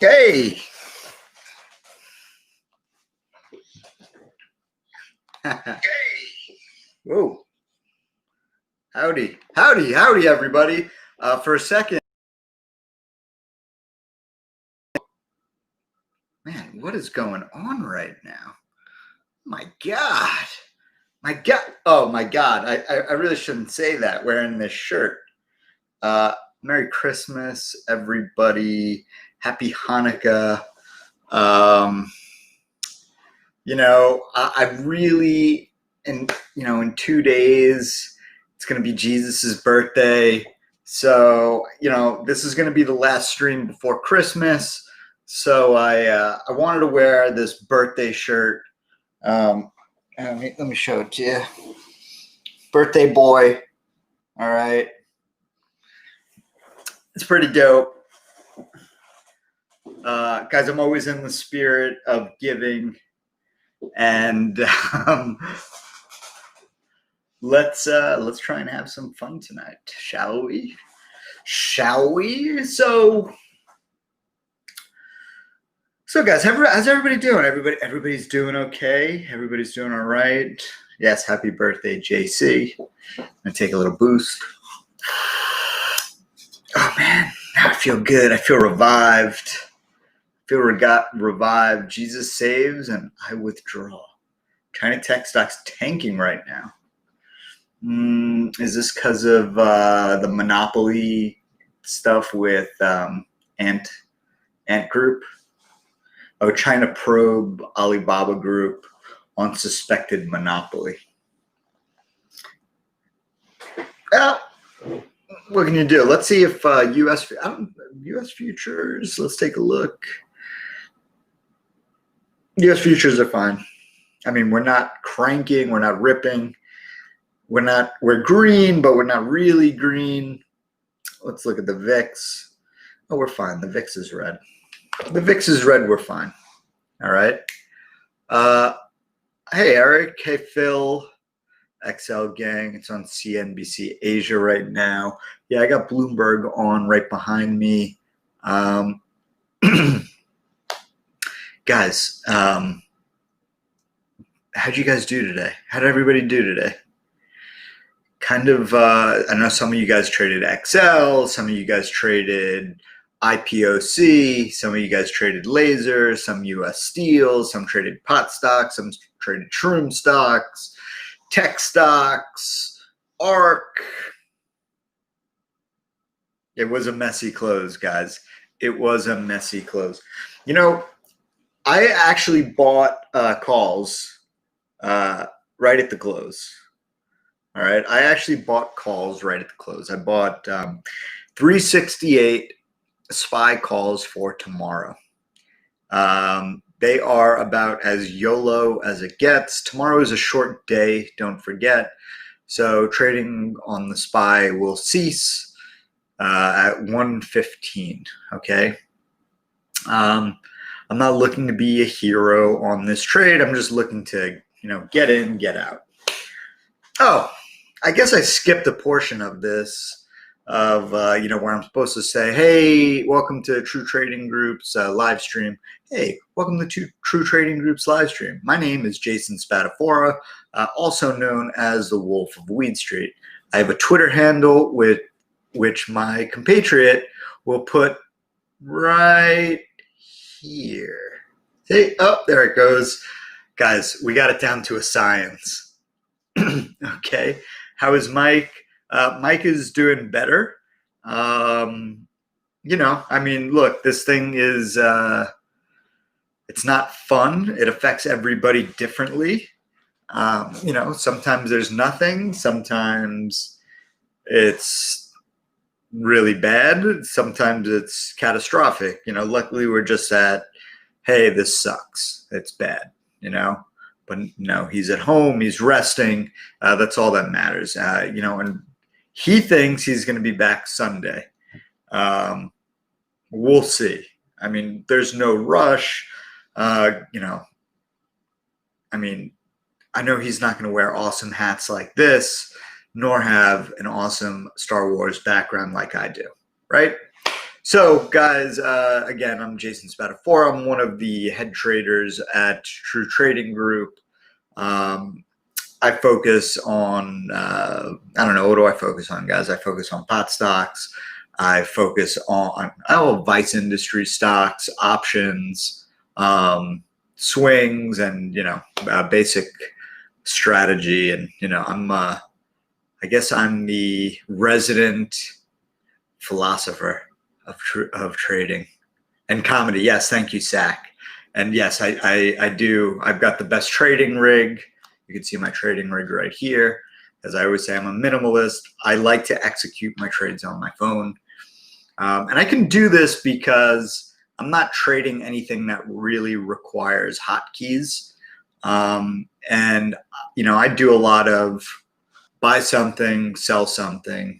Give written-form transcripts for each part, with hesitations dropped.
Hey. Whoa. Howdy, everybody. For a second, man, what is going on right now? My God. Oh my God. I really shouldn't say that wearing this shirt. Merry Christmas, everybody. Happy Hanukkah. I really, in 2 days, it's going to be Jesus's birthday. So, this is going to be the last stream before Christmas. So I wanted to wear this birthday shirt. Let me show it to you. Birthday boy. All right. It's pretty dope. Guys, I'm always in the spirit of giving. And let's try and have some fun tonight, shall we? So guys, how's everybody doing? Everybody's doing okay. Everybody's doing all right. Yes, happy birthday, JC. I'm gonna take a little boost. Oh man, now I feel good. I feel revived. Revived. Jesus saves and I withdraw. China tech stock's tanking right now. Is this because of the monopoly stuff with Ant Group? Oh, China probe Alibaba Group on suspected monopoly. Well, what can you do? Let's see if U.S. futures. Let's take a look. U.S. futures are fine. I mean, we're not cranking. We're not ripping. We're green, but we're not really green. Let's look at the VIX. Oh, we're fine. The VIX is red. The VIX is red. We're fine. All right. Hey, Eric. Hey, Phil. XL gang. It's on CNBC Asia right now. Yeah, I got Bloomberg on right behind me. Guys, how'd you guys do today? How'd everybody do today? Kind of, I know some of you guys traded XL, some of you guys traded IPOC, some of you guys traded laser, some US steel, some traded pot stocks, some traded shroom stocks, tech stocks, ARC. It was a messy close, guys. It was a messy close. I actually bought calls right at the close. All right. I actually bought calls right at the close. I bought 368 SPY calls for tomorrow. They are about as YOLO as it gets. Tomorrow is a short day, don't forget. So trading on the SPY will cease at 1:15. Okay. I'm not looking to be a hero on this trade. I'm just looking to, get in, get out. Oh, I guess I skipped a portion of this of, where I'm supposed to say, hey, welcome to True Trading Group's live stream. Hey, welcome to True Trading Group's live stream. My name is Jason Spatafora, also known as the Wolf of Weed Street. I have a Twitter handle with which my compatriot will put right here. Hey, oh, there it goes. Guys, we got it down to a science. Okay. How is Mike? Mike is doing better. Look, this thing is, it's not fun. It affects everybody differently. Sometimes there's nothing. Sometimes it's really bad. Sometimes it's catastrophic. Luckily we're just at, hey, this sucks. It's bad, but no, he's at home. He's resting. That's all that matters. And he thinks he's going to be back Sunday. We'll see. I mean, there's no rush. I know he's not going to wear awesome hats like this, nor have an awesome Star Wars background like I do, right? So, guys, again, I'm Jason Spatafora. I'm one of the head traders at True Trading Group. I focus on, I don't know, what do I focus on, guys? I focus on pot stocks. I focus on Vice industry stocks, options, swings, and, basic strategy. And, I guess I'm the resident philosopher of trading and comedy. Yes, thank you, Sack. And yes, I do. I've got the best trading rig. You can see my trading rig right here. As I always say, I'm a minimalist. I like to execute my trades on my phone. And I can do this because I'm not trading anything that really requires hotkeys. And, I do a lot of buy something, sell something.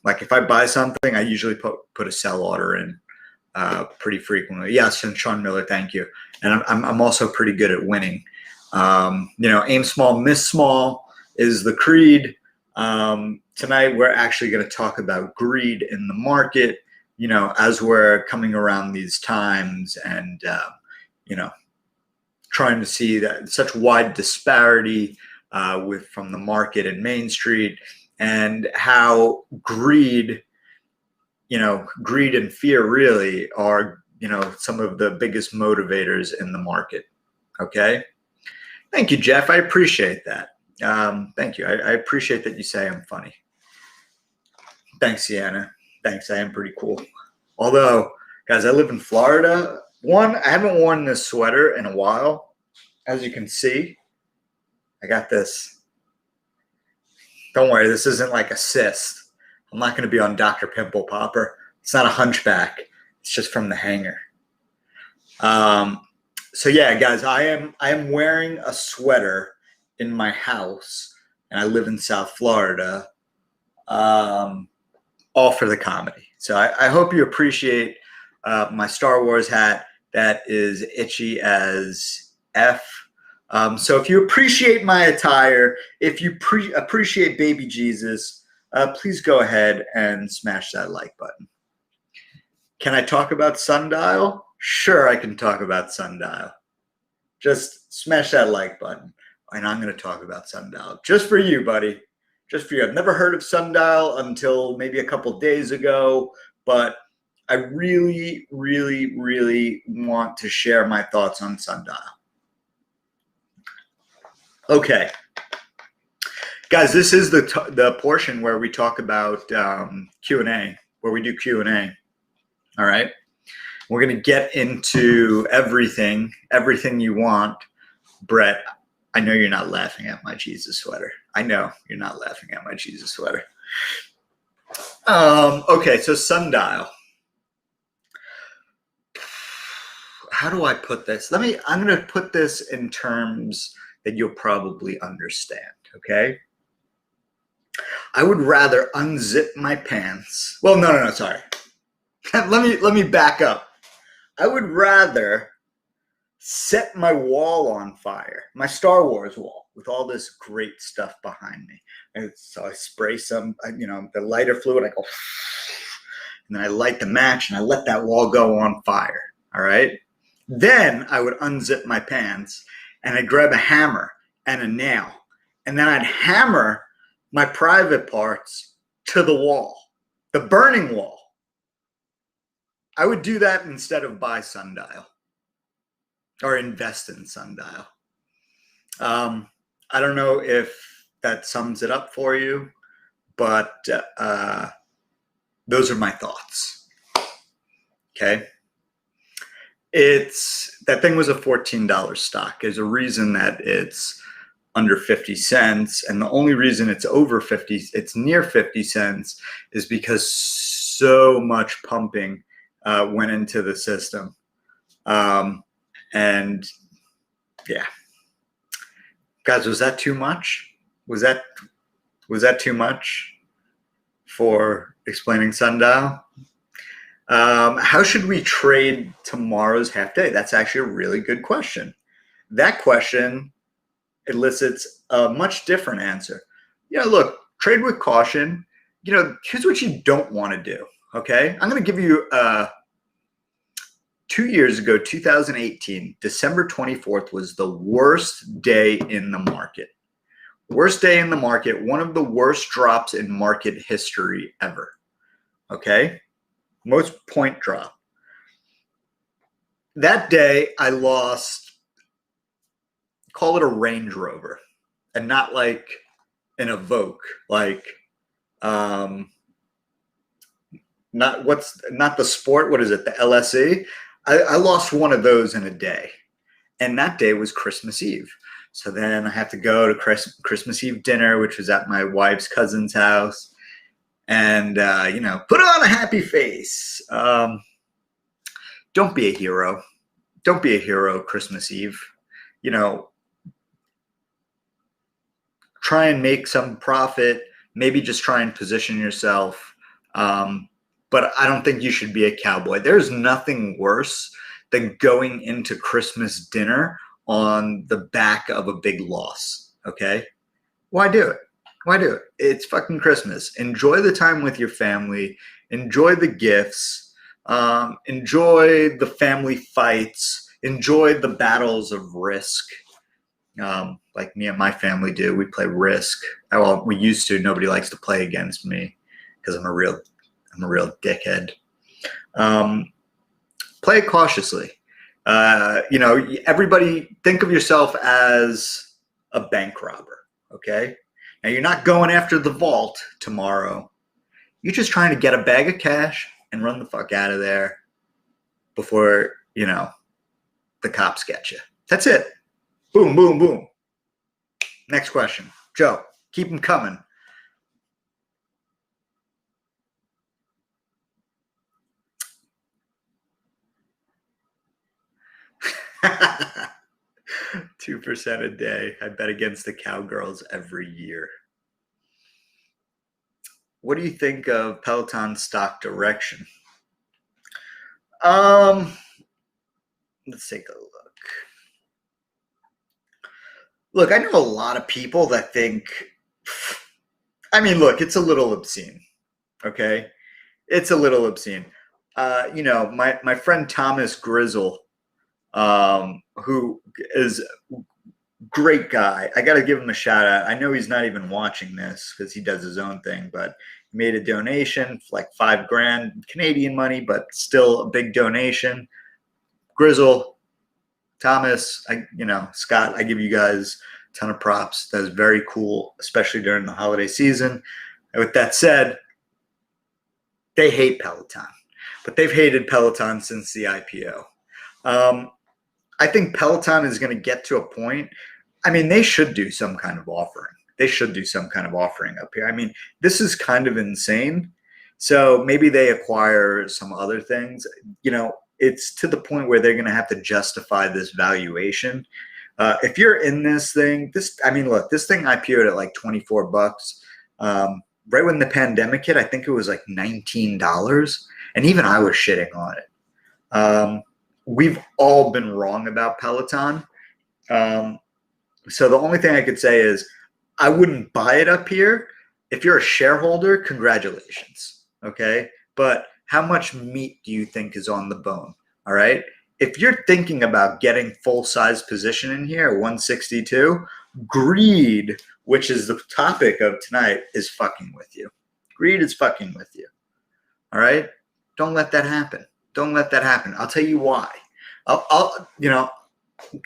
Like if I buy something, I usually put a sell order in pretty frequently. Yes, and Sean Miller, thank you. And I'm also pretty good at winning. Aim small, miss small is the creed. Tonight we're actually going to talk about greed in the market. As we're coming around these times, and trying to see that such wide disparity from the market and Main Street, and how greed and fear really are, some of the biggest motivators in the market. Okay. Thank you, Jeff. I appreciate that. Thank you. I appreciate that you say I'm funny. Thanks, Sienna. Thanks. I am pretty cool. Although, guys, I live in Florida. I haven't worn this sweater in a while. As you can see, I got this. Don't worry, this isn't like a cyst. I'm not going to be on Dr. Pimple Popper. It's not a hunchback. It's just from the hanger. So yeah, guys, I am wearing a sweater in my house, and I live in South Florida, all for the comedy. So I hope you appreciate my Star Wars hat that is itchy as F. So if you appreciate my attire, if you appreciate baby Jesus, please go ahead and smash that like button. Can I talk about Sundial? Sure, I can talk about Sundial. Just smash that like button, and I'm going to talk about Sundial. Just for you, buddy. Just for you. I've never heard of Sundial until maybe a couple days ago, but I really, really, really want to share my thoughts on Sundial. Okay. Guys, this is the portion where we talk about Q&A, where we do Q&A. All right. We're going to get into everything you want. Brett, I know you're not laughing at my Jesus sweater. I know you're not laughing at my Jesus sweater. Okay, so Sundial. How do I put this? I'm going to put this in terms that you'll probably understand, okay? I would rather unzip my pants. Well, no, sorry. Let me back up. I would rather set my wall on fire, my Star Wars wall, with all this great stuff behind me. And so I spray some, the lighter fluid. I go, and then I light the match, and I let that wall go on fire. All right. Then I would unzip my pants, and I'd grab a hammer and a nail, and then I'd hammer my private parts to the wall, the burning wall. I would do that instead of buy Sundial or invest in Sundial. I don't know if that sums it up for you, but those are my thoughts. Okay. That thing was a $14 stock. There's a reason that it's under 50 cents. And the only reason it's near 50 cents is because so much pumping went into the system. And yeah, guys, was that too much? Was that too much for explaining Sundial? How should we trade tomorrow's half day? That's actually a really good question. That question elicits a much different answer. Look, trade with caution. Here's what you don't want to do. Okay, I'm going to give you 2 years ago, 2018, December 24th was the worst day in the market. Worst day in the market, one of the worst drops in market history ever. Okay, most point drop. That day, I lost, call it a Range Rover, and not like an Evoque, like not the Sport. What is it? The LSE. I lost one of those in a day, and that day was Christmas Eve. So then I have to go to Christmas Eve dinner, which was at my wife's cousin's house, and put on a happy face. Don't be a hero. Don't be a hero Christmas Eve. Try and make some profit. Maybe just try and position yourself. But I don't think you should be a cowboy. There's nothing worse than going into Christmas dinner on the back of a big loss. Okay? Why do it? Why do it? It's fucking Christmas. Enjoy the time with your family. Enjoy the gifts. Enjoy the family fights. Enjoy the battles of Risk. Like me and my family do. We play Risk. Well, we used to. Nobody likes to play against me because I'm a real dickhead. Play it cautiously. Everybody think of yourself as a bank robber. Okay. Now you're not going after the vault tomorrow. You're just trying to get a bag of cash and run the fuck out of there before, the cops get you. That's it. Boom, boom, boom. Next question. Joe, keep them coming. $2 a day. I bet against the Cowgirls every year. What do you think of Peloton stock direction? Let's take a look. Look, I know a lot of people that think, it's a little obscene. Okay? It's a little obscene. My friend Thomas Grizzle, who is a great guy. I got to give him a shout out. I know he's not even watching this because he does his own thing, but he made a donation for like $5,000 Canadian money, but still a big donation. Grizzle, Thomas, Scott, I give you guys a ton of props. That is very cool, especially during the holiday season. And with that said, they hate Peloton, but they've hated Peloton since the IPO. I think Peloton is going to get to a point. They should do some kind of offering. They should do some kind of offering up here. This is kind of insane. So maybe they acquire some other things. It's to the point where they're going to have to justify this valuation. If you're in this thing, this thing IPO'd at like $24. Right when the pandemic hit, I think it was like $19. And even I was shitting on it. We've all been wrong about Peloton. So the only thing I could say is I wouldn't buy it up here. If you're a shareholder, congratulations. Okay. But how much meat do you think is on the bone? All right. If you're thinking about getting full size position in here, 162, greed, which is the topic of tonight, is fucking with you. Greed is fucking with you. All right. Don't let that happen. Don't let that happen. I'll tell you why.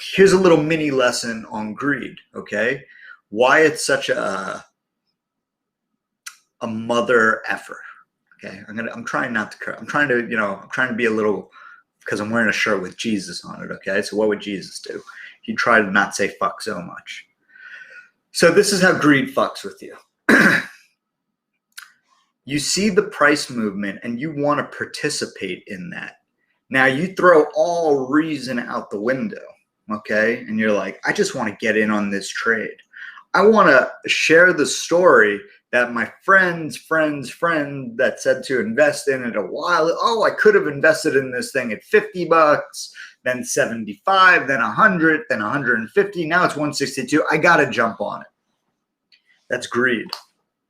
Here's a little mini lesson on greed. Okay. Why it's such a mother effer. Okay. I'm trying not to curse. I'm trying to be a little, because I'm wearing a shirt with Jesus on it. Okay. So what would Jesus do? He'd try to not say fuck so much. So this is how greed fucks with you. You see the price movement and you want to participate in that. Now you throw all reason out the window. Okay. And you're like, I just want to get in on this trade. I want to share the story that my friend's friend that said to invest in it a while. Oh, I could have invested in this thing at $50, then 75, then 100, then 150. Now it's 162. I got to jump on it. That's greed.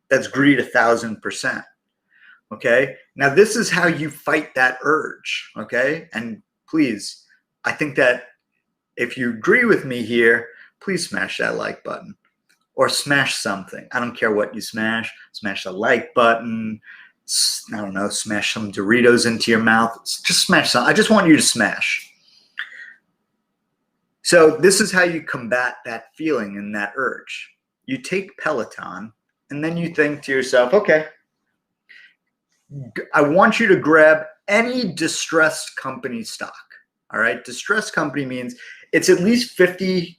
That's greed 1,000%. Okay. Now this is how you fight that urge. Okay. And please, I think that if you agree with me here, please smash that like button or smash something. I don't care what you smash. Smash the like button. I don't know, smash some Doritos into your mouth. Just smash some. I just want you to smash. So this is how you combat that feeling and that urge. You take Peloton and then you think to yourself, okay, I want you to grab any distressed company stock. All right. Distressed company means it's at least 50%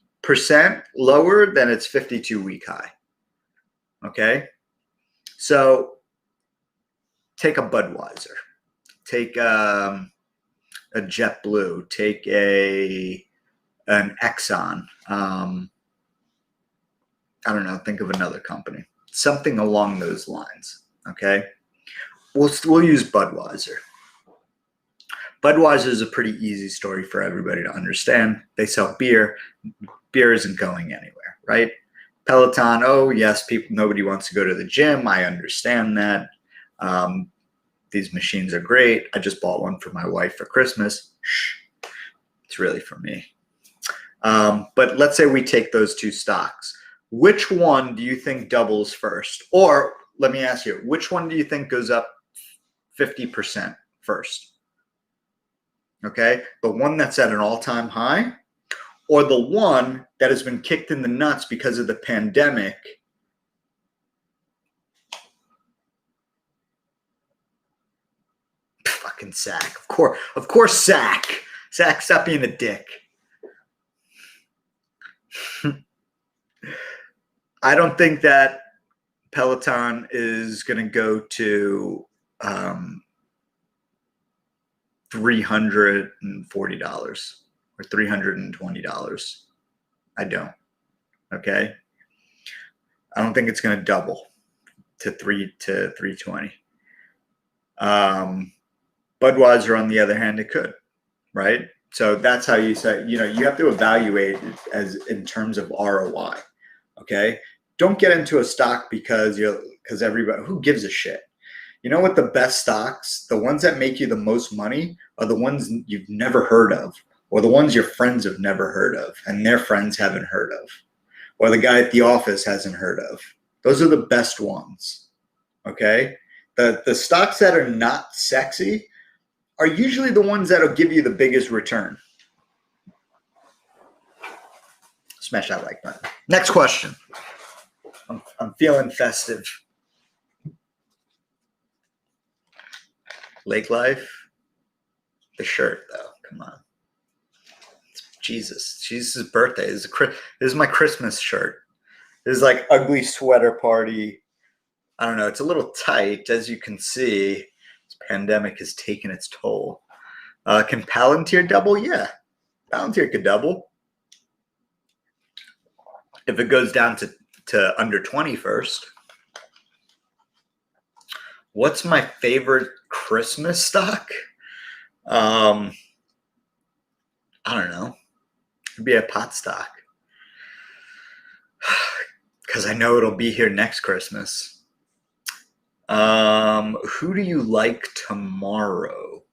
lower than its 52-week high. Okay. So take a Budweiser, take a JetBlue, take an Exxon. I don't know. Think of another company, something along those lines. Okay. We'll use Budweiser. Budweiser is a pretty easy story for everybody to understand. They sell beer. Beer isn't going anywhere, right? Peloton, oh yes, nobody wants to go to the gym. I understand that. These machines are great. I just bought one for my wife for Christmas. Shh, it's really for me. But let's say we take those two stocks. Which one do you think doubles first? Or let me ask you, which one do you think goes up 50% first? Okay, the one that's at an all-time high, or the one that has been kicked in the nuts because of the pandemic? Fucking SAC. Of course, SAC. SAC, stop being a dick. I don't think that Peloton is going to go to $340 or $320. I don't. Okay. I don't think it's going to double to $320. Budweiser, on the other hand, it could, right? So that's how you say, you have to evaluate it as in terms of ROI. Okay. Don't get into a stock because everybody, who gives a shit? You know what the best stocks, the ones that make you the most money, are the ones you've never heard of, or the ones your friends have never heard of and their friends haven't heard of, or the guy at the office hasn't heard of. Those are the best ones. Okay. The stocks that are not sexy are usually the ones that'll give you the biggest return. Smash that like button. Next question. I'm feeling festive. Lake Life. The shirt, though. Come on. It's Jesus' birthday. This is my Christmas shirt. This is like ugly sweater party. I don't know. It's a little tight, as you can see. This pandemic has taken its toll. Can Palantir double? Yeah. Palantir could double. If it goes down to under 20 first. What's my favorite Christmas stock? I don't know. It'd be a pot stock. Because I know it'll be here next Christmas. Who do you like tomorrow?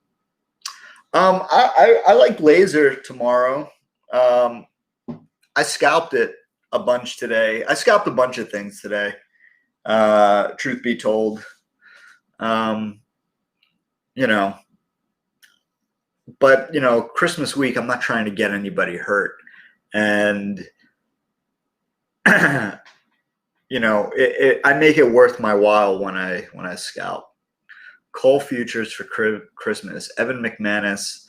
I like laser tomorrow. I scalped it a bunch today. I scalped a bunch of things today. Truth be told, but Christmas week, I'm not trying to get anybody hurt, and I make it worth my while when I scalp. Coal futures for Christmas. Evan McManus,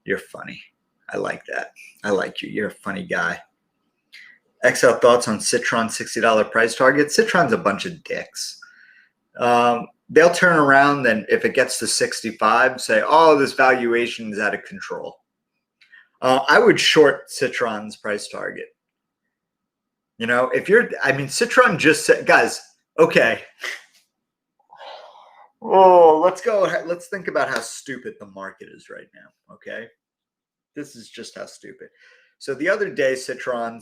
you're funny. I like that. I like you. You're a funny guy. XL thoughts on Citron $60 price target. Citron's a bunch of dicks. They'll turn around and if it gets to 65, say, oh, this valuation is out of control. I would short Citron's price target. Citron just said, guys, okay. Oh, let's think about how stupid the market is right now. Okay. This is just how stupid. So the other day, Citron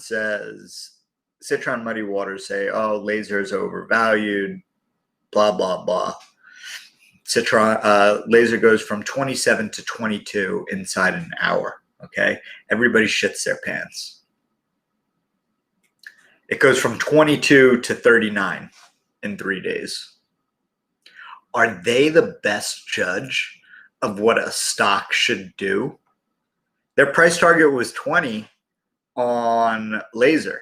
Muddy Waters say, oh, laser is overvalued, blah, blah, blah. laser goes from 27 to 22 inside an hour. Okay, everybody shits their pants. It goes from 22 to 39 in 3 days. Are they the best judge of what a stock should do? Their price target was 20 on laser.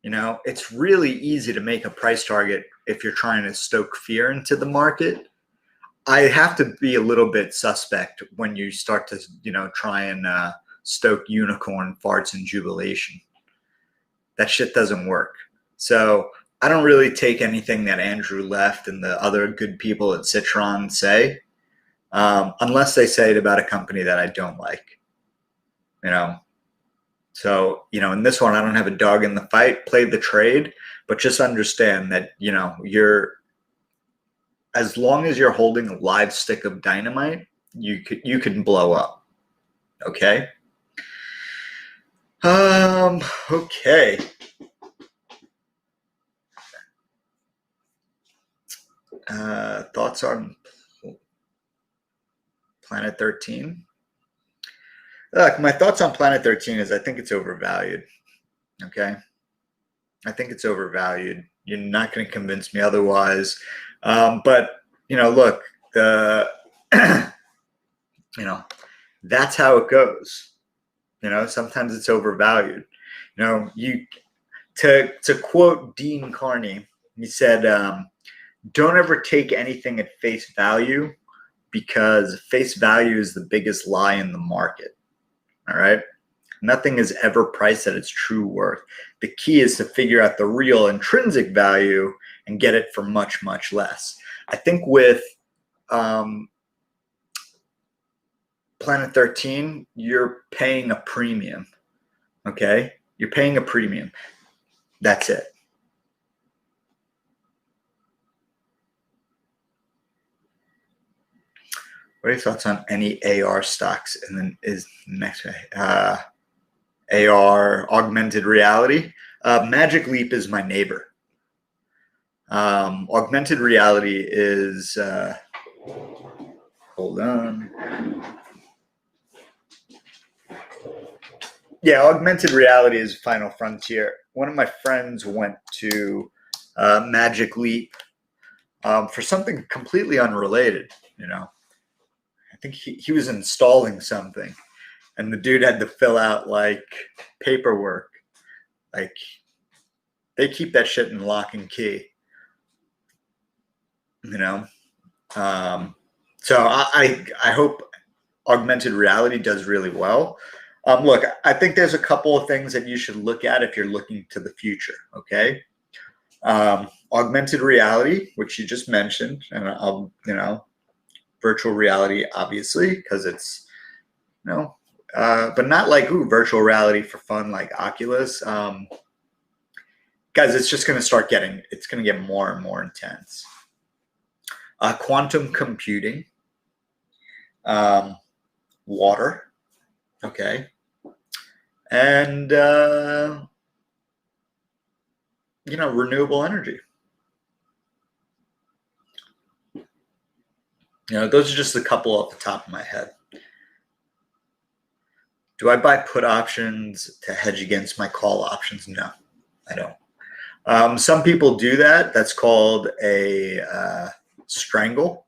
You know, it's really easy to make a price target if you're trying to stoke fear into the market. I have to be a little bit suspect when you start to, you know, try and stoke unicorn farts and jubilation. That shit doesn't work. So I don't really take anything that Andrew Left and the other good people at Citron say, unless they say it about a company that I don't like, you know. So, you know, in this one, I don't have a dog in the fight, play the trade, but just understand that, you know, as long as you're holding a live stick of dynamite, you can blow up. Okay. Okay. Thoughts on Planet 13? Look, my thoughts on Planet 13 is I think it's overvalued. Okay. I think it's overvalued. You're not going to convince me otherwise. But, you know, look, you know, that's how it goes. You know, sometimes it's overvalued. You know, to quote Dean Carney, he said, don't ever take anything at face value, because face value is the biggest lie in the market. All right. Nothing is ever priced at its true worth. The key is to figure out the real intrinsic value and get it for much, much less. I think with Planet 13, you're paying a premium. Okay. You're paying a premium. That's it. What are your thoughts on any AR stocks? And then is next AR augmented reality. Magic Leap is my neighbor. Augmented reality is hold on. Yeah, augmented reality is Final Frontier. One of my friends went to Magic Leap for something completely unrelated, you know. I think he was installing something, and the dude had to fill out like paperwork. Like, they keep that shit in lock and key, you know. So I hope augmented reality does really well. Look, I think there's a couple of things that you should look at if you're looking to the future. Okay. Augmented reality, which you just mentioned, and you know, virtual reality, obviously, because it's, you know, but not like, ooh, virtual reality for fun, like Oculus. Guys, it's just going to start it's going to get more and more intense. Quantum computing, water, okay, and, you know, renewable energy. You know, those are just a couple off the top of my head. Do I buy put options to hedge against my call options? No, I don't. Some people do that. That's called a strangle.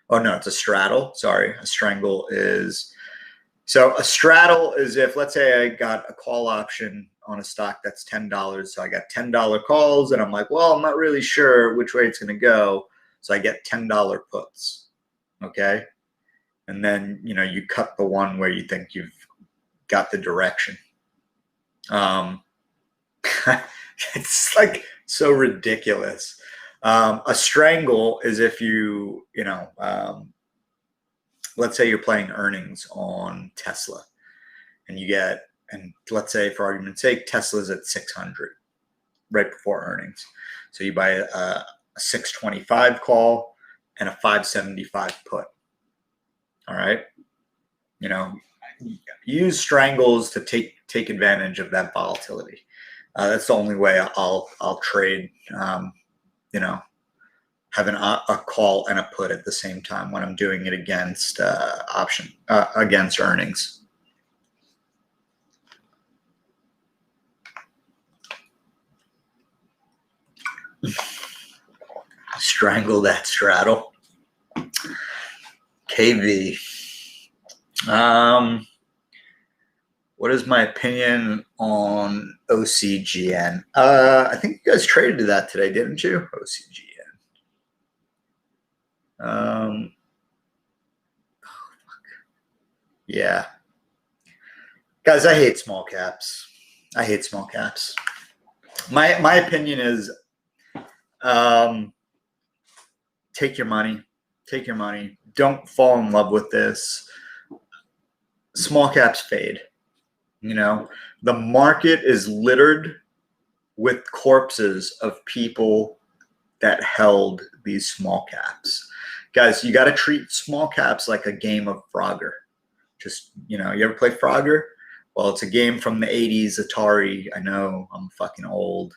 Oh, no, it's a straddle. Sorry. A strangle is, so a straddle is if, let's say I got a call option on a stock that's $10. So I got $10 calls, and I'm like, well, I'm not really sure which way it's going to go. So I get $10 puts. Okay. And then, you know, you cut the one where you think you've got the direction. It's like so ridiculous. A strangle is if you know, let's say you're playing earnings on Tesla, and you get, and let's say for argument's sake, Tesla's at 600 right before earnings. So you buy a 625 call and a 575 put. All right. You know, use strangles to take advantage of that volatility. That's the only way I'll trade, you know, have a call and a put at the same time when I'm doing it against against earnings. Strangle that straddle. KV. What is my opinion on OCGN? I think you guys traded that today, didn't you? OCGN. Yeah. Guys, I hate small caps. I hate small caps. My opinion is take your money. Take your money. Don't fall in love with this. Small caps fade. You know, the market is littered with corpses of people that held these small caps. Guys, you got to treat small caps like a game of Frogger. Just, you know, you ever play Frogger? Well, it's a game from the 80s, Atari. I know, I'm fucking old.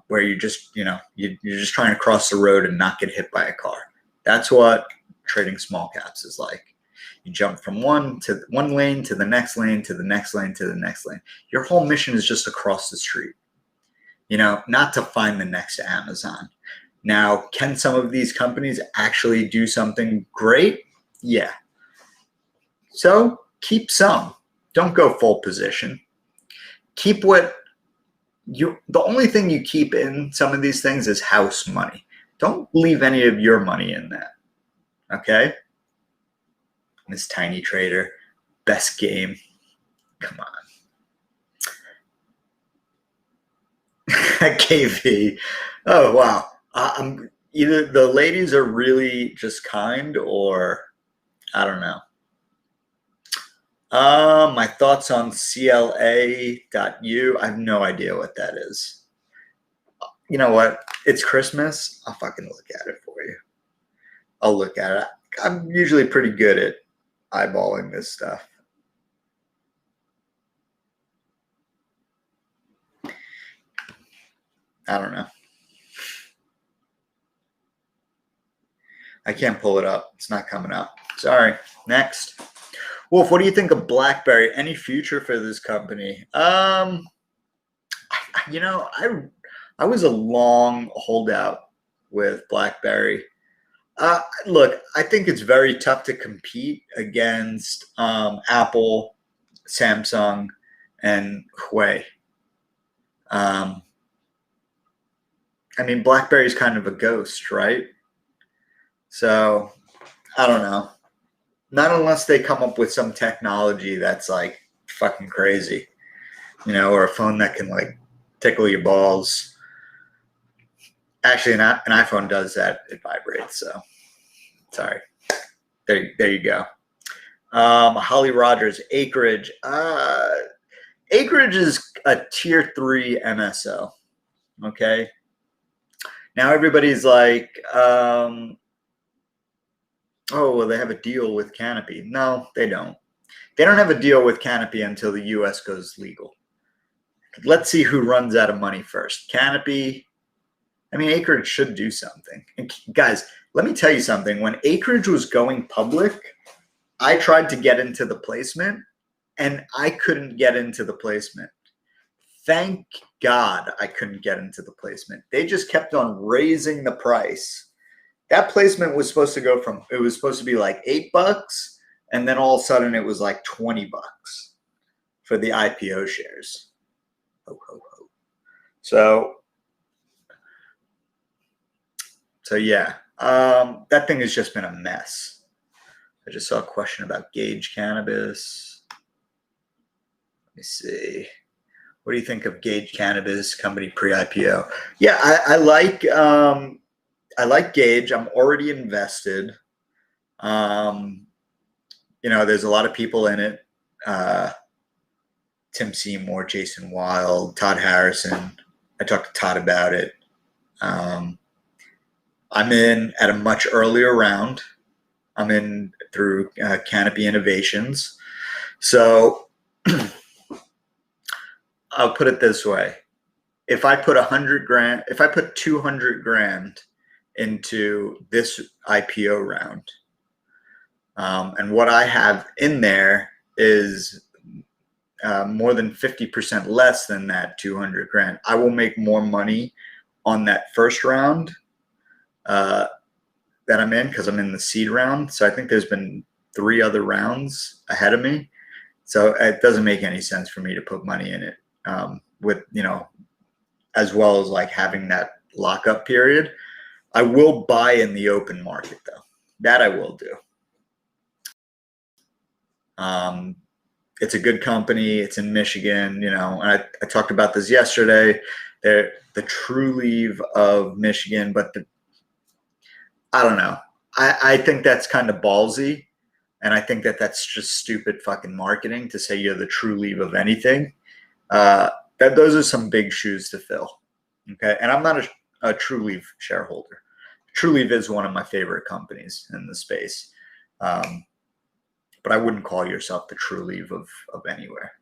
Where you're just, you know, you're just trying to cross the road and not get hit by a car. That's what trading small caps is like. You jump from one lane to the next lane to the next lane to the next lane. Your whole mission is just to cross the street, you know, not to find the next Amazon. Now, can some of these companies actually do something great? Yeah. So keep some. Don't go full position. Keep what the only thing you keep in some of these things is house money. Don't leave any of your money in that. Okay? This tiny trader, best game. Come on. KV. Oh, wow. Either the ladies are really just kind or I don't know. My thoughts on CLA.U. I have no idea what that is. You know what? It's Christmas. I'll fucking look at it for you. I'll look at it. I'm usually pretty good at eyeballing this stuff. I don't know. I can't pull it up. It's not coming up. Sorry. Next. Wolf, what do you think of Blackberry? Any future for this company? You know, I was a long holdout with Blackberry. Look, I think it's very tough to compete against Apple, Samsung, and Huawei. I mean, BlackBerry's kind of a ghost, right? So, I don't know. Not unless they come up with some technology that's like fucking crazy, you know, or a phone that can like tickle your balls. Actually, an iPhone does that. It vibrates. So, sorry. There you go. Holly Rogers, Acreage. Acreage is a tier 3 MSO. Okay. Now everybody's like, oh, well, they have a deal with Canopy. No, they don't. They don't have a deal with Canopy until the U.S. goes legal. Let's see who runs out of money first. Canopy. I mean, Acreage should do something. And guys, let me tell you something. When Acreage was going public, I tried to get into the placement, and I couldn't get into the placement. Thank God I couldn't get into the placement. They just kept on raising the price. That placement was supposed to go from, it was supposed to be like $8, and then all of a sudden it was like $20 for the IPO shares. Ho, ho, ho. So yeah, that thing has just been a mess. I just saw a question about Gage Cannabis. Let me see. What do you think of Gage Cannabis company pre-IPO? Yeah, I like Gage. I'm already invested. You know, there's a lot of people in it. Tim Seymour, Jason Wild, Todd Harrison. I talked to Todd about it. I'm in at a much earlier round. I'm in through Canopy Innovations. So I'll put it this way. If I put 100 grand, if I put 200 grand into this IPO round. And what I have in there is more than 50% less than that 200 grand. I will make more money on that first round that I'm in, because I'm in the seed round. So I think there's been 3 other rounds ahead of me. So it doesn't make any sense for me to put money in it with, as well as like having that lockup period. I will buy in the open market though. That I will do. It's a good company. It's in Michigan, and I talked about this yesterday. They're the Trulieve of Michigan, but I don't know. I think that's kind of ballsy, and I think that's just stupid fucking marketing to say you're the Trulieve of anything. Those are some big shoes to fill. Okay, and I'm not a Trulieve shareholder. Trulieve is one of my favorite companies in the space. But I wouldn't call yourself the Trulieve of anywhere.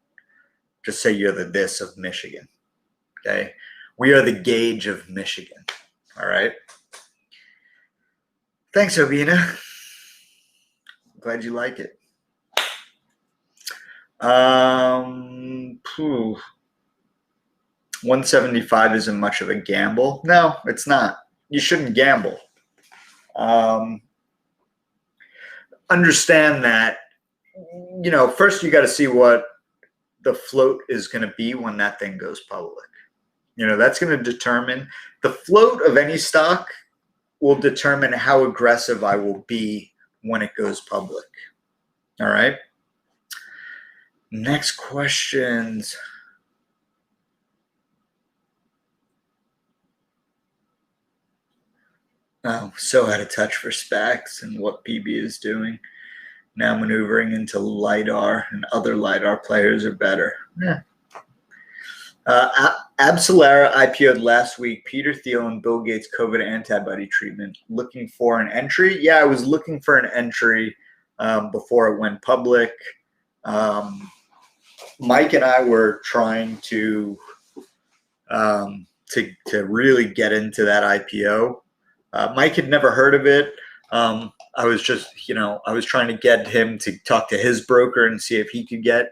Just say you're the this of Michigan. Okay? We are the gauge of Michigan. All right? Thanks, Obina. Glad you like it. 175 isn't much of a gamble. No, it's not. You shouldn't gamble. Understand that, first you got to see what the float is going to be when that thing goes public. That's going to determine the float of any stock will determine how aggressive I will be when it goes public. All right. Next questions. Oh, so out of touch for SPACs and what PB is doing. Now maneuvering into LiDAR, and other LiDAR players are better. Yeah. Abcelara IPO'd last week. Peter Thiel and Bill Gates COVID antibody treatment. Looking for an entry? Yeah, I was looking for an entry before it went public. Mike and I were trying to really get into that IPO. Mike had never heard of it. I was just, I was trying to get him to talk to his broker and see if he could get,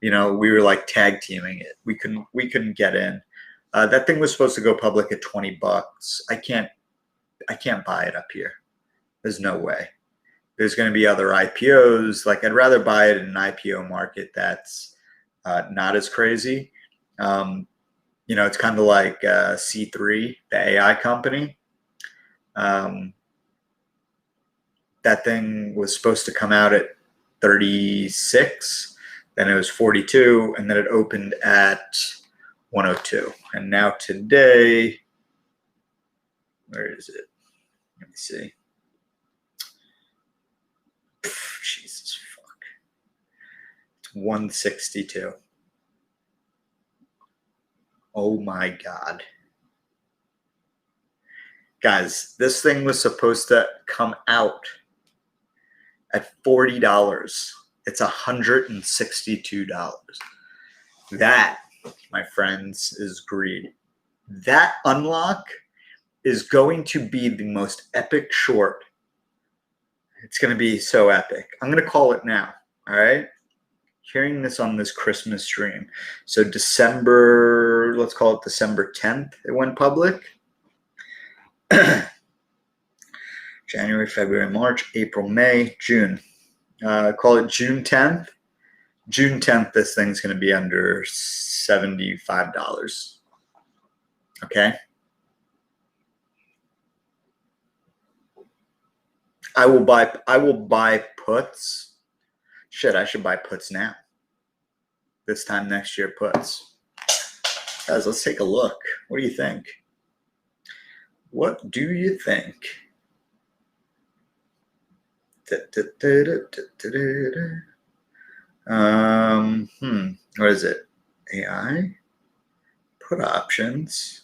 we were like tag teaming it. We couldn't get in. That thing was supposed to go public at $20. I can't buy it up here. There's no way. There's going to be other IPOs. Like, I'd rather buy it in an IPO market that's not as crazy. It's kind of like C3, the AI company. That thing was supposed to come out at 36, then it was 42, and then it opened at 102. And now today, where is it? Let me see. Jesus fuck. It's 162. Oh my God. Guys, this thing was supposed to come out at $40. It's $162. That, my friends, is greed. That unlock is going to be the most epic short. It's going to be so epic. I'm going to call it now. All right. Hearing this on this Christmas stream. So December, let's call it December 10th, it went public. January, February, March, April, May, June. Call it June 10th. June 10th, this thing's going to be under $75. Okay. I will buy puts. Shit, I should buy puts now. This time next year, puts. Guys, let's take a look. What do you think? What do you think? What is it? AI? Put options.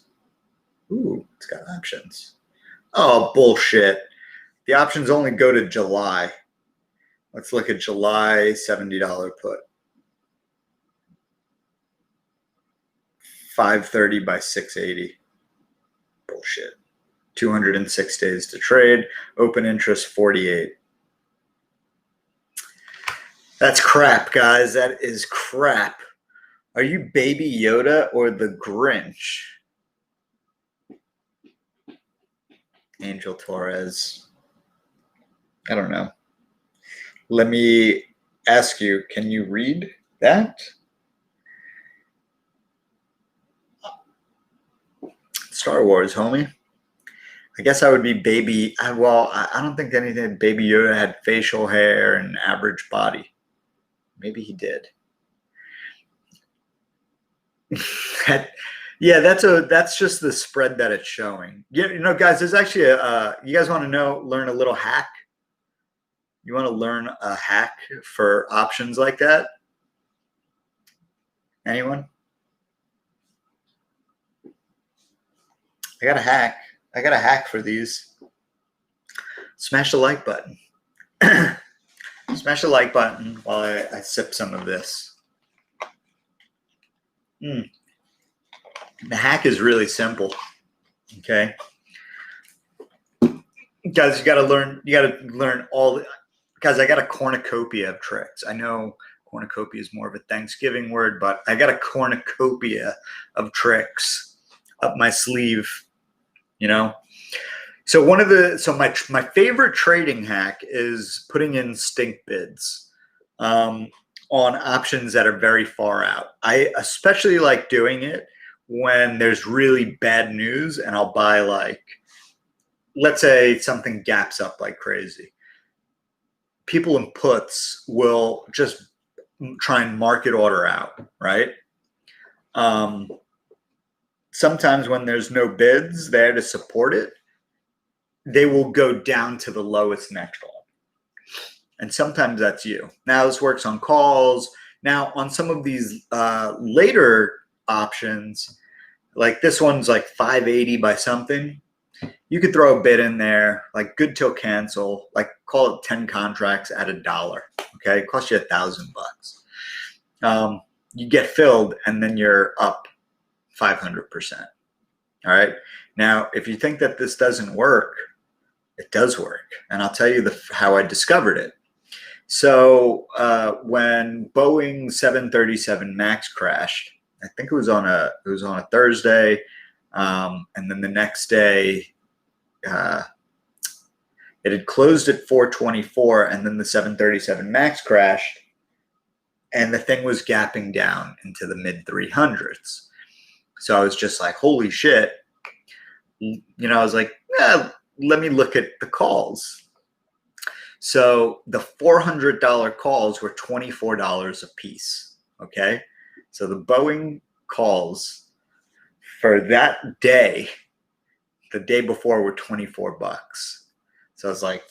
Ooh, it's got options. Oh, bullshit. The options only go to July. Let's look at July, $70 put. 530 by 680. Bullshit. 206 days to trade. Open interest 48. That's crap, guys. That is crap. Are you Baby Yoda or the Grinch? Angel Torres. I don't know. Let me ask you, can you read that? Star Wars, homie. I guess I would be Baby. Well, I don't think anything. Baby Yoda had facial hair and average body. Maybe he did. Yeah, that's just the spread that it's showing. Yeah, you know, guys, there's actually you guys want to learn a little hack? You want to learn a hack for options like that? Anyone? I got a hack. I got a hack for these. Smash the like button. Smash the like button while I sip some of this. The hack is really simple. Okay, guys, you got to learn all. Guys, I got a cornucopia of tricks. I know cornucopia is more of a Thanksgiving word, but I got a cornucopia of tricks up my sleeve. You know. So my favorite trading hack is putting in stink bids on options that are very far out. I especially like doing it when there's really bad news, and I'll buy, like, let's say something gaps up like crazy. People in puts will just try and market order out, right? Sometimes when there's no bids there to support it, they will go down to the lowest next one. And sometimes that's you. Now this works on calls. Now on some of these later options, like this one's like 580 by something, you could throw a bid in there, like good till cancel, like call it 10 contracts at $1. Okay, it costs you $1,000. You get filled and then you're up 500%. All right. Now, if you think that this doesn't work, it does work, and I'll tell you how I discovered it. So when Boeing 737 Max crashed, I think it was on a Thursday, and then the next day it had closed at 424, and then the 737 Max crashed, and the thing was gapping down into the mid 300s. So I was just like, holy shit. You know, I was like, let me look at the calls. So the $400 calls were $24 a piece. Okay. So the Boeing calls for that day, the day before, were $24. So I was like,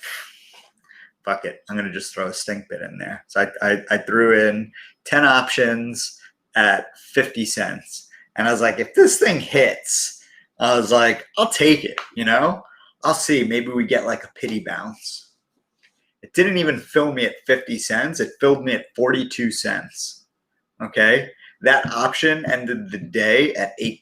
fuck it. I'm going to just throw a stink bid in there. So I threw in 10 options at 50 cents. And I was like, if this thing hits, I was like, I'll take it, you know? I'll see. Maybe we get like a pity bounce. It didn't even fill me at 50 cents. It filled me at 42 cents. Okay. That option ended the day at $8.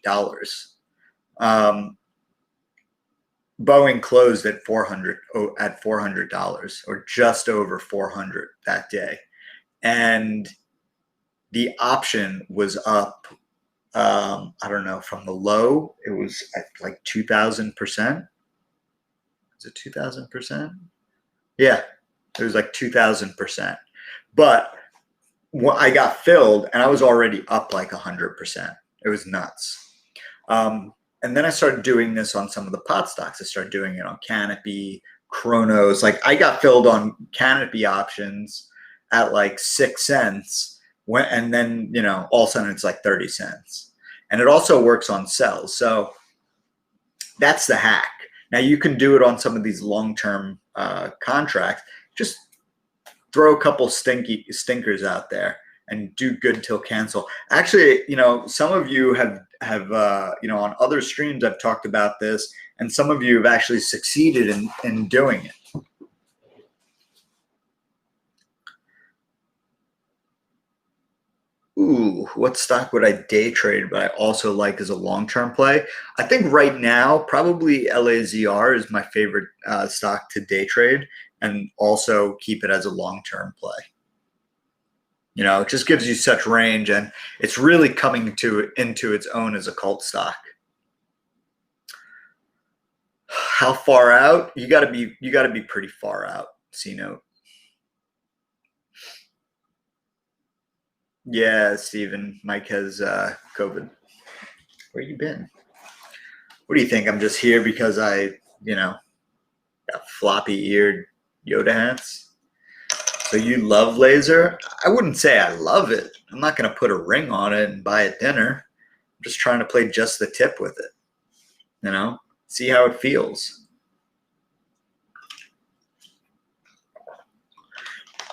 Boeing closed at $400 or just over 400 that day. And the option was up, I don't know, from the low, it was at like 2,000%. Is it 2,000%? Yeah, it was like 2,000%. But I got filled and I was already up like 100%. It was nuts. And then I started doing this on some of the pot stocks. I started doing it on Canopy, Chronos. Like I got filled on Canopy options at like 6 cents. And then, you know, all of a sudden it's like 30 cents. And it also works on sells. So that's the hack. Now you can do it on some of these long-term contracts. Just throw a couple stinkers out there and do good till cancel. Actually, you know, some of you have you know, on other streams I've talked about this, and some of you have actually succeeded in doing it. Ooh, what stock would I day trade, but I also like as a long-term play? I think right now, probably LAZR is my favorite stock to day trade and also keep it as a long-term play. You know, it just gives you such range, and it's really coming into its own as a cult stock. How far out? You got to be pretty far out. C note. Yeah, Steven. Mike has COVID. Where you been? What do you think? I'm just here because I, got floppy-eared Yoda hats. So you love laser? I wouldn't say I love it. I'm not going to put a ring on it and buy it dinner. I'm just trying to play just the tip with it. See how it feels.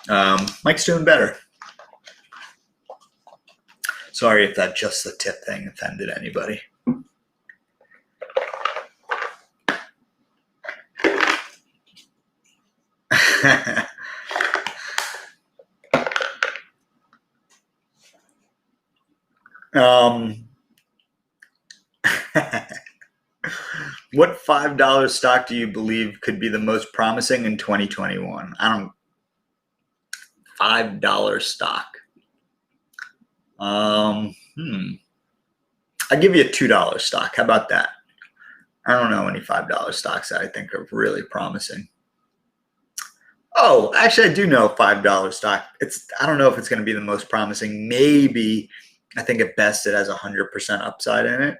Mike's doing better. Sorry if that just the tip thing offended anybody. What $5 stock do you believe could be the most promising in 2021? $5 stock. I'll give you a $2 stock. How about that? I don't know any $5 stocks that I think are really promising. Oh, actually, I do know a $5 stock. I don't know if it's going to be the most promising. Maybe, I think at best it has 100% upside in it.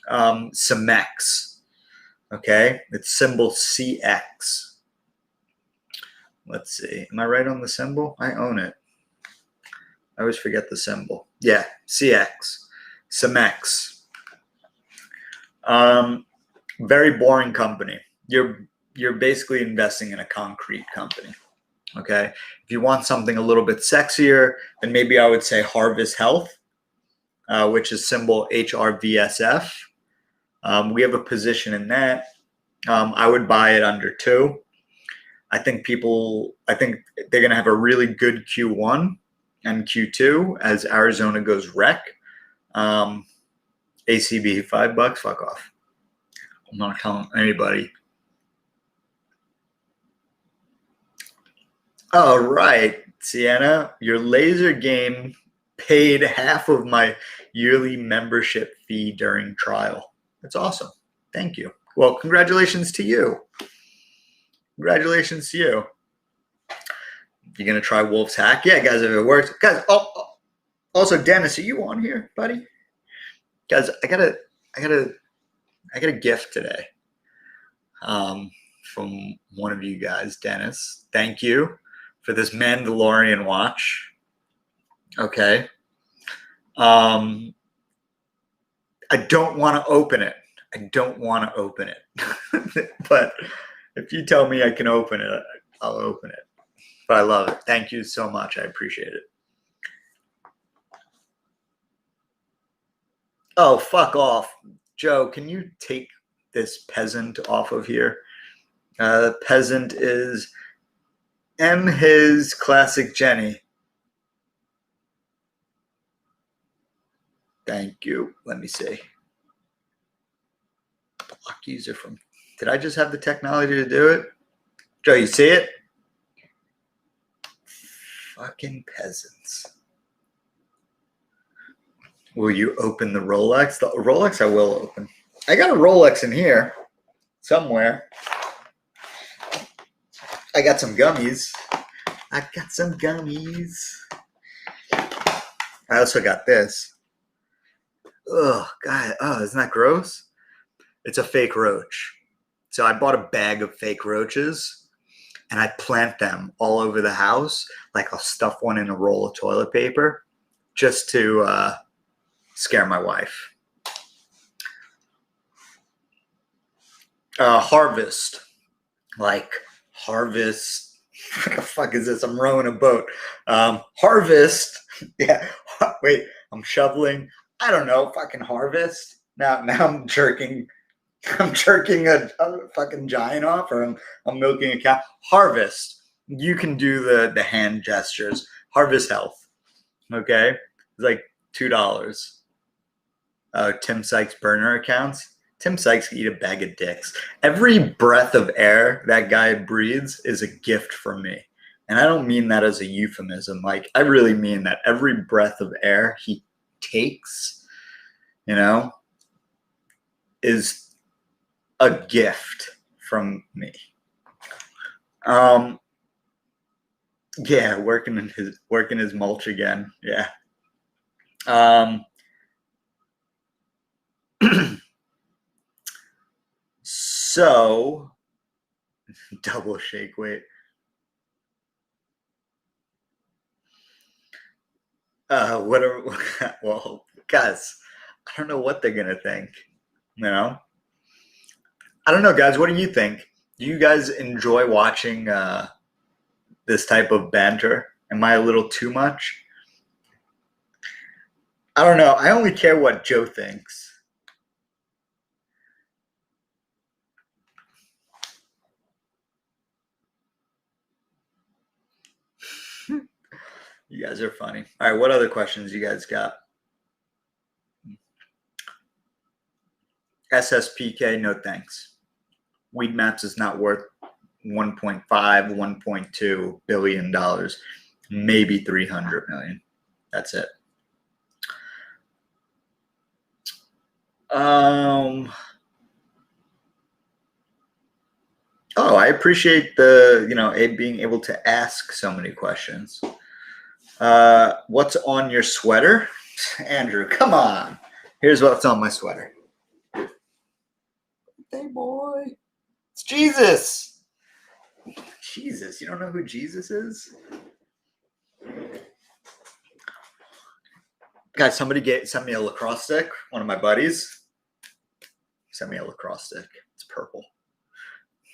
Cemex. Okay, it's symbol CX. Let's see. Am I right on the symbol? I own it. I always forget the symbol. Yeah, CX. Cemex. Very boring company. You're basically investing in a concrete company. Okay. If you want something a little bit sexier, then maybe I would say Harvest Health, which is symbol HRVSF. We have a position in that. I would buy it under 2. I think they're going to have a really good Q1 and Q2 as Arizona goes rec. ACB, $5, fuck off. I'm not telling anybody. All right, Sienna, your laser game paid half of my yearly membership fee during trial. That's awesome. Thank you. Well, congratulations to you. Congratulations to you. You're going to try Wolf's Hack? Yeah, guys, if it works. Guys, also, Dennis, are you on here, buddy? Guys, I got a gift today from one of you guys, Dennis. Thank you for this Mandalorian watch. Okay. I don't want to open it. But if you tell me I can open it, I'll open it. But I love it. Thank you so much. I appreciate it. Oh, fuck off. Joe, can you take this peasant off of here? Peasant is his classic Jenny. Thank you. Let me see. Block user from. Did I just have the technology to do it? Joe, you see it? Fucking peasants. Will you open the Rolex? The Rolex I will open. I got a Rolex in here somewhere. I got some gummies. I also got this. Oh, God. Oh, isn't that gross? It's a fake roach. So I bought a bag of fake roaches and I plant them all over the house. Like I'll stuff one in a roll of toilet paper just to scare my wife. Harvest. Like harvest. What the fuck is this? I'm rowing a boat. Harvest. Yeah. Wait, I'm shoveling. I don't know. Fucking harvest. Now I'm jerking. I'm jerking a fucking giant off, or I'm milking a cow. Harvest. You can do the hand gestures. Harvest Health. Okay. It's like $2. Tim Sykes burner accounts. Tim Sykes can eat a bag of dicks. Every breath of air that guy breathes is a gift from me. And I don't mean that as a euphemism. Like, I really mean that every breath of air he takes, you know, is a gift from me. Yeah, working his mulch again. Yeah. So double shake weight. Well, guys, I don't know what they're gonna think. You know, I don't know, guys. What do you think? Do you guys enjoy watching this type of banter? Am I a little too much? I don't know. I only care what Joe thinks. You guys are funny. All right, what other questions you guys got? SSPK, no thanks. Weed Maps is not worth 1.5, 1.2 billion dollars, maybe 300 million. That's it. Oh, I appreciate Abe being able to ask so many questions. What's on your sweater? Andrew, come on. Here's what's on my sweater. Hey, boy. It's Jesus. Jesus. You don't know who Jesus is? Guys, somebody sent me a lacrosse stick. One of my buddies sent me a lacrosse stick. It's purple.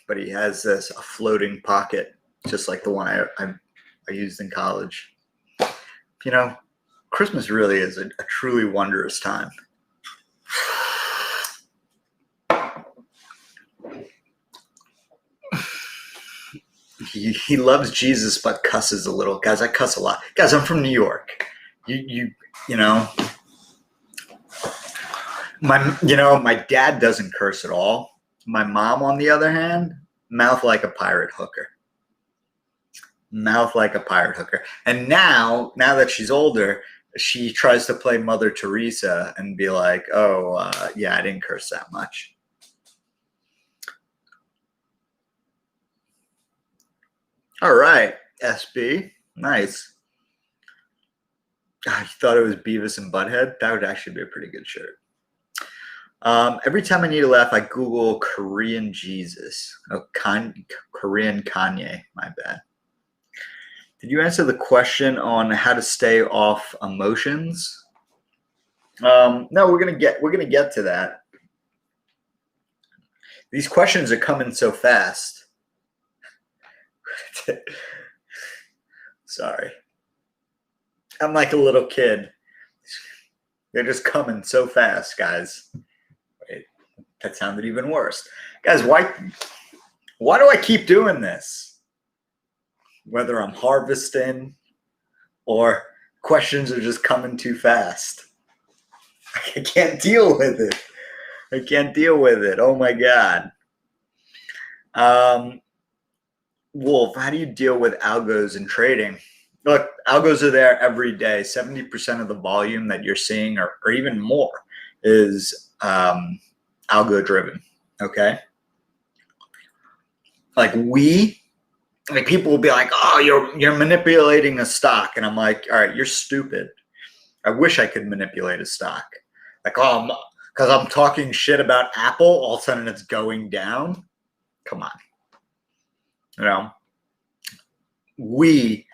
But he has a floating pocket, just like the one I used in college. You know, Christmas really is a truly wondrous time. He loves Jesus, but cusses a little. Guys, I cuss a lot. Guys, I'm from New York. You know, my dad doesn't curse at all. My mom, on the other hand, mouth like a pirate hooker. Mouth like a pirate hooker. And now that she's older, she tries to play Mother Teresa and be like, yeah, I didn't curse that much. All right, SB. Nice. I thought it was Beavis and Butthead. That would actually be a pretty good shirt. Every time I need a laugh, I Google Korean Jesus. Korean Kanye. My bad. Did you answer the question on how to stay off emotions? No, we're gonna get to that. These questions are coming so fast. Sorry. I'm like a little kid. They're just coming so fast, guys. Wait, that sounded even worse. Guys, why do I keep doing this? Whether I'm harvesting or questions are just coming too fast. I can't deal with it. I can't deal with it. Oh my God. Wolf, how do you deal with algos in trading? Look, algos are there every day. 70% of the volume that you're seeing, or even more, is algo driven. Okay. Like people will be like, oh, you're manipulating a stock. And I'm like, all right, you're stupid. I wish I could manipulate a stock. Like, oh, because I'm talking shit about Apple, all of a sudden it's going down. Come on. We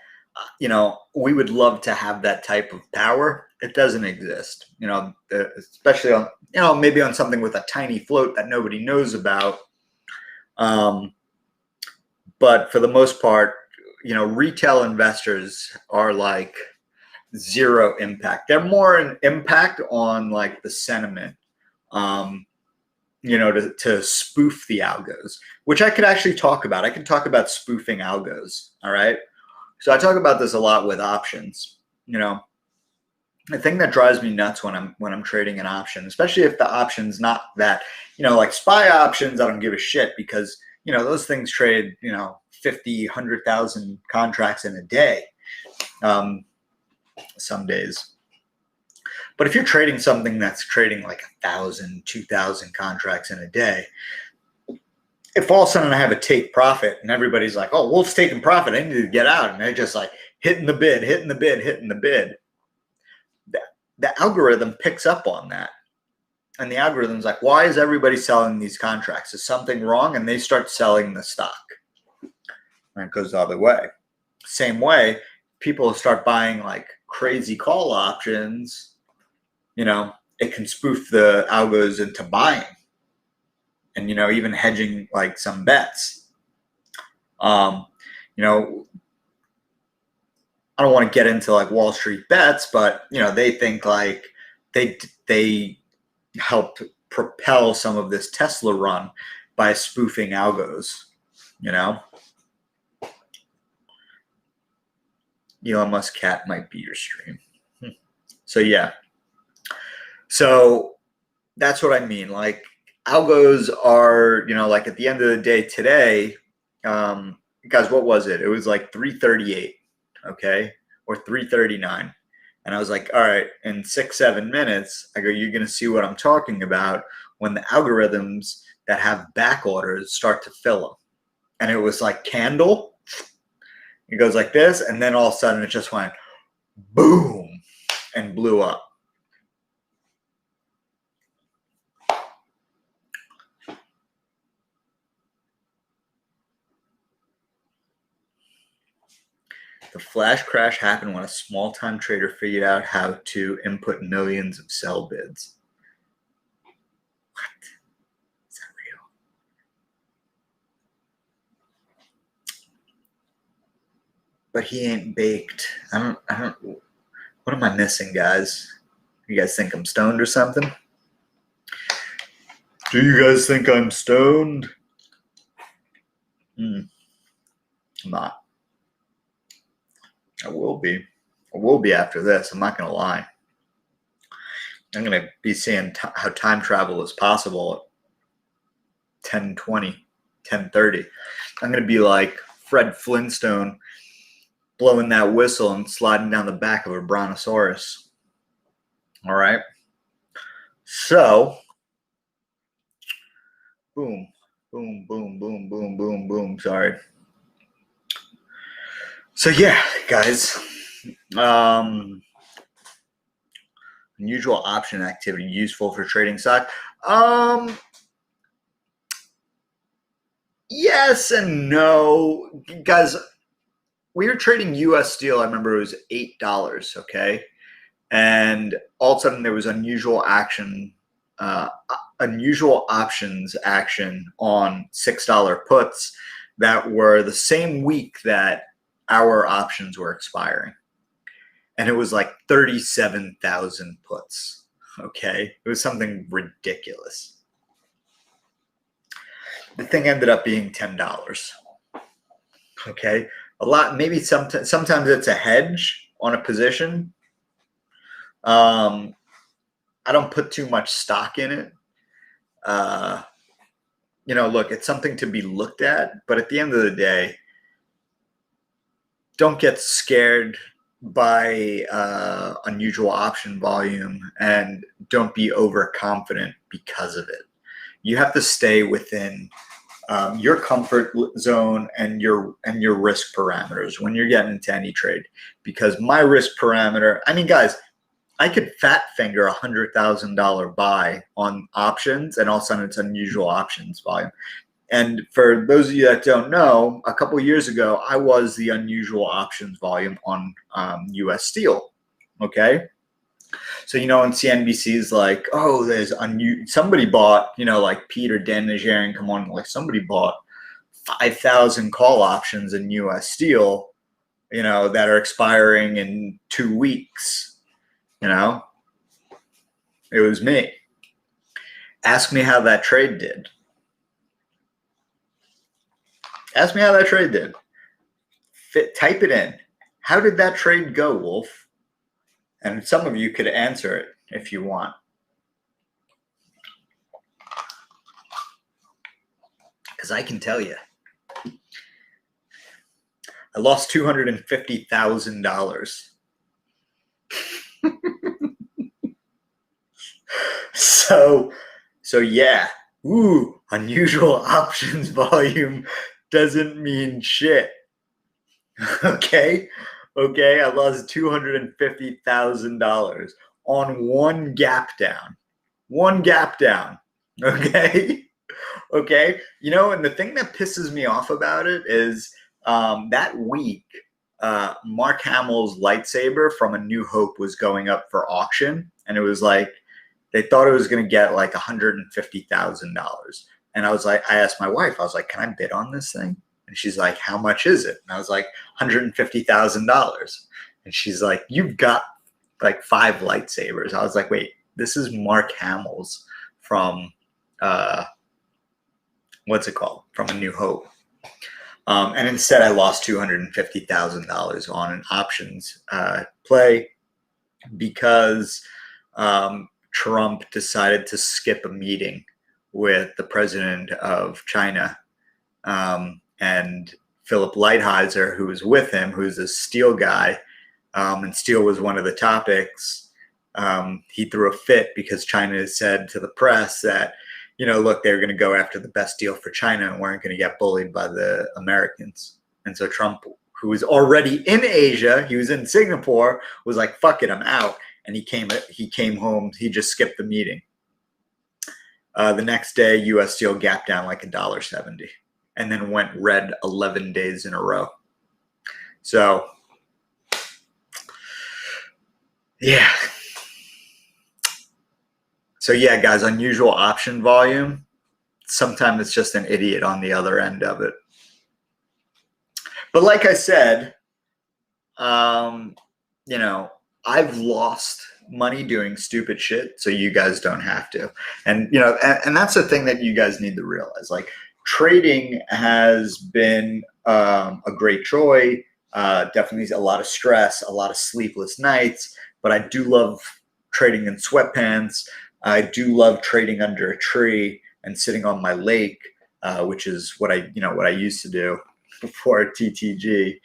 would love to have that type of power. It doesn't exist, especially on, maybe on something with a tiny float that nobody knows about. But for the most part, retail investors are like zero impact. They're more an impact on like the sentiment, to spoof the algos, which I could actually talk about. I can talk about spoofing algos. All right. So I talk about this a lot with options. the thing that drives me nuts when I'm trading an option, especially if the option's not that, like SPY options, I don't give a shit because, those things trade, 50, 100,000 contracts in a day, some days. But if you're trading something that's trading like 1,000, 2,000 contracts in a day, if all of a sudden I have a take profit and everybody's like, oh, Wolf's taking profit, I need to get out. And they're just like hitting the bid. The algorithm picks up on that. And the algorithm's like, why is everybody selling these contracts? Is something wrong? And they start selling the stock. And it goes the other way. Same way, people start buying like crazy call options, it can spoof the algos into buying and, even hedging like some bets. I don't want to get into like Wall Street bets, but, they think like they helped propel some of this Tesla run by spoofing algos, Elon Musk cat might be your stream. So yeah. So that's what I mean. Like algos are, like at the end of the day today, guys, what was it? It was like 338, okay? Or 339. And I was like, all right, in 6-7 minutes, I go, you're going to see what I'm talking about when the algorithms that have back orders start to fill them. And it was like candle. It goes like this, and then all of a sudden it just went boom and blew up. The flash crash happened when a small-time trader figured out how to input millions of sell bids. What? Is that real? But he ain't baked. I don't. What am I missing, guys? You guys think I'm stoned or something? Do you guys think I'm stoned? I'm not. I will be. I will be after this. I'm not going to lie. I'm going to be seeing how time travel is possible at 10:20, 10:30. I'm going to be like Fred Flintstone blowing that whistle and sliding down the back of a brontosaurus. All right. So, boom, boom, boom, boom, boom, boom, boom. Sorry. So yeah, guys, unusual option activity useful for trading stock. Yes and no, guys. We were trading U.S. Steel. I remember it was $8. Okay, and all of a sudden there was unusual options action on $6 puts that were the same week that our options were expiring. And it was like 37,000 puts. Okay. It was something ridiculous. The thing ended up being $10. Okay. A lot, maybe sometimes it's a hedge on a position. I don't put too much stock in it. Look, it's something to be looked at, but at the end of the day, don't get scared by unusual option volume and don't be overconfident because of it. You have to stay within your comfort zone and your risk parameters when you're getting into any trade. Because my risk parameter, I mean, guys, I could fat finger $100,000 buy on options, and all of a sudden it's unusual options volume. And for those of you that don't know, a couple of years ago, I was the unusual options volume on U.S. Steel. Okay. So, on CNBC is like, oh, there's somebody bought, like Peter Denegerian come on, like somebody bought 5,000 call options in U.S. Steel, that are expiring in 2 weeks. It was me. Ask me how that trade did. Ask me how that trade did. Type it in. How did that trade go, Wolf? And some of you could answer it if you want. Because I can tell you, I lost $250,000. So yeah, unusual options volume doesn't mean shit. Okay, I lost $250,000 on one gap down. Okay. Okay. And the thing that pisses me off about it is that week, Mark Hamill's lightsaber from A New Hope was going up for auction. And it was like, they thought it was going to get like $150,000. And I asked my wife, I was like, can I bid on this thing? And she's like, how much is it? And I was like, $150,000. And she's like, you've got like 5 lightsabers. I was like, wait, this is Mark Hamill's from, what's it called? From A New Hope. And instead I lost $250,000 on an options play because Trump decided to skip a meeting with the president of China. And Philip Lighthizer, who was with him, who's a steel guy, and steel was one of the topics, he threw a fit because China said to the press that, look, they were going to go after the best deal for China and weren't going to get bullied by the Americans. And so Trump, who was already in Asia, he was in Singapore, was like, fuck it, I'm out. And he came home, he just skipped the meeting. The next day, U.S. steel gapped down like $1.70 and then went red 11 days in a row. So, yeah. So yeah, guys, unusual option volume. Sometimes it's just an idiot on the other end of it. But like I said, I've lost money doing stupid shit, so you guys don't have to. And and that's the thing that you guys need to realize. Like, trading has been a great joy. Definitely a lot of stress, a lot of sleepless nights. But I do love trading in sweatpants. I do love trading under a tree and sitting on my lake, which is what I used to do before TTG.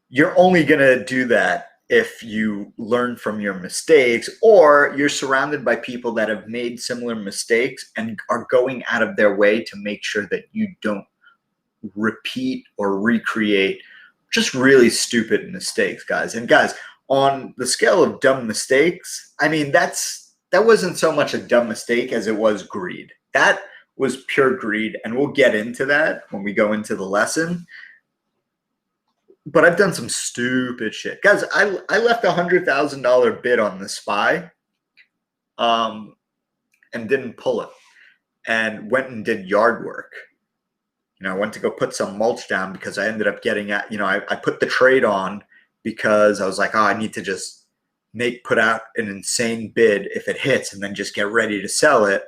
You're only going to do that if you learn from your mistakes, or you're surrounded by people that have made similar mistakes and are going out of their way to make sure that you don't repeat or recreate just really stupid mistakes, guys. And guys, on the scale of dumb mistakes, I mean, that wasn't so much a dumb mistake as it was greed. That was pure greed, and we'll get into that when we go into the lesson. But I've done some stupid shit. Guys, I left $100,000 bid on the SPY and didn't pull it, and went and did yard work. I went to go put some mulch down because I ended up getting I put the trade on because I was like, I need to just put out an insane bid if it hits and then just get ready to sell it.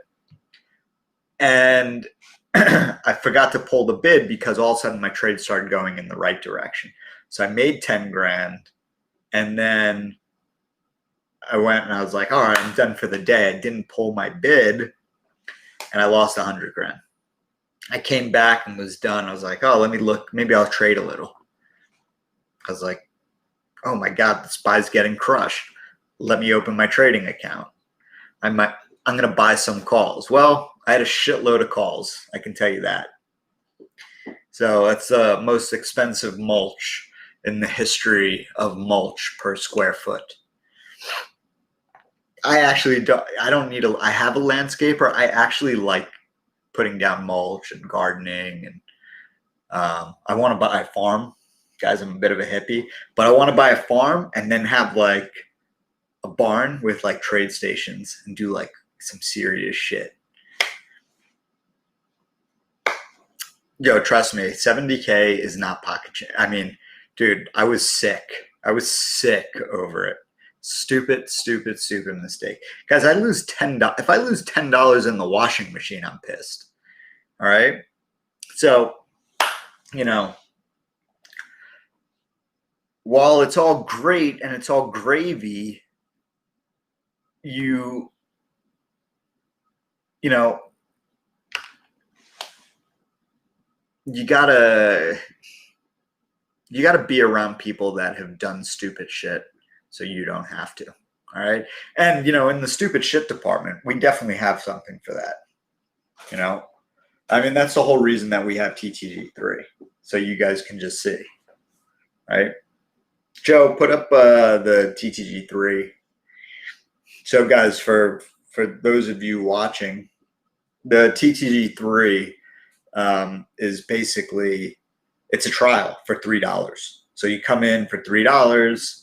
And I forgot to pull the bid because all of a sudden my trade started going in the right direction. So I made 10 grand, and then I went and I was like, all right, I'm done for the day. I didn't pull my bid and I lost 100 grand. I came back and was done. I was like, let me look. Maybe I'll trade a little. I was like, oh my God, the SPY's getting crushed. Let me open my trading account. I'm going to buy some calls. Well, I had a shitload of calls. I can tell you that. So that's the most expensive mulch in the history of mulch per square foot. I actually don't need I have a landscaper. I actually like putting down mulch and gardening, and I want to buy a farm. Guys, I'm a bit of a hippie, but I want to buy a farm and then have like a barn with like trade stations and do like some serious shit. Yo, trust me, 70K is not pocket change. I mean, dude, I was sick. I was sick over it. Stupid mistake. Guys, I lose $10. If I lose $10 in the washing machine, I'm pissed. All right. So you know, while it's all great and it's all gravy, you know, you gotta be around people that have done stupid shit so you don't have to. All right. And, in the stupid shit department, we definitely have something for that. I mean, that's the whole reason that we have TTG3. So you guys can just see. Right. Joe, put up the TTG3. So guys, for those of you watching, the TTG3 is basically, it's a trial for $3. So you come in for $3.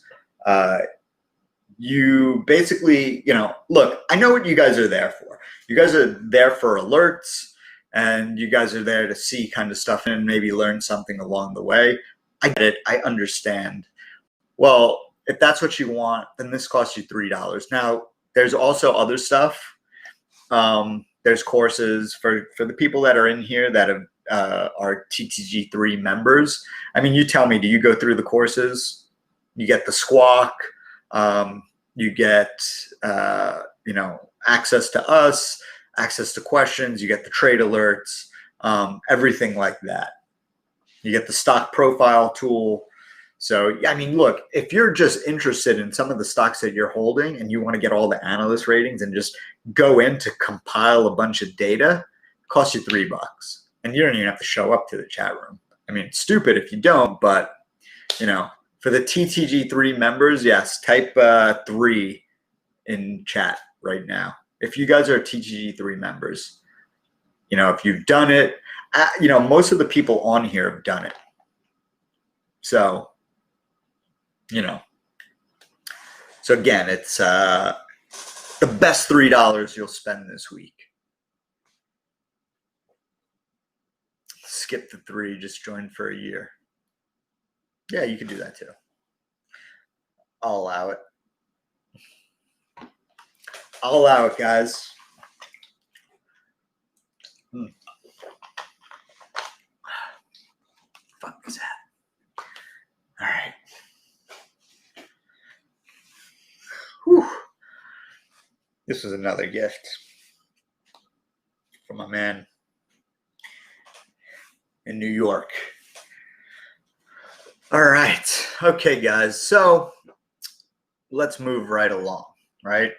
You basically, look, I know what you guys are there for. You guys are there for alerts, and you guys are there to see kind of stuff and maybe learn something along the way. I get it. I understand. Well, if that's what you want, then this costs you $3. Now, there's also other stuff. There's courses for the people that are in here that are TTG3 members. I mean, you tell me, do you go through the courses? You get the squawk. You get, access to us, access to questions. You get the trade alerts, everything like that. You get the stock profile tool. So, I mean, look, if you're just interested in some of the stocks that you're holding and you want to get all the analyst ratings and just go in to compile a bunch of data, it costs you $3. And you don't even have to show up to the chat room. I mean, it's stupid if you don't, but, for the TTG3 members, yes, type 3 in chat right now. If you guys are TTG3 members, if you've done it, most of the people on here have done it. So, so again, it's the best $3 you'll spend this week. Skip the 3, just join for a year. Yeah, you can do that too. I'll allow it. I'll allow it, guys. Fuck is that? All right. Whew. This was another gift from my man in New York. All right. Okay, guys. So let's move right along, right?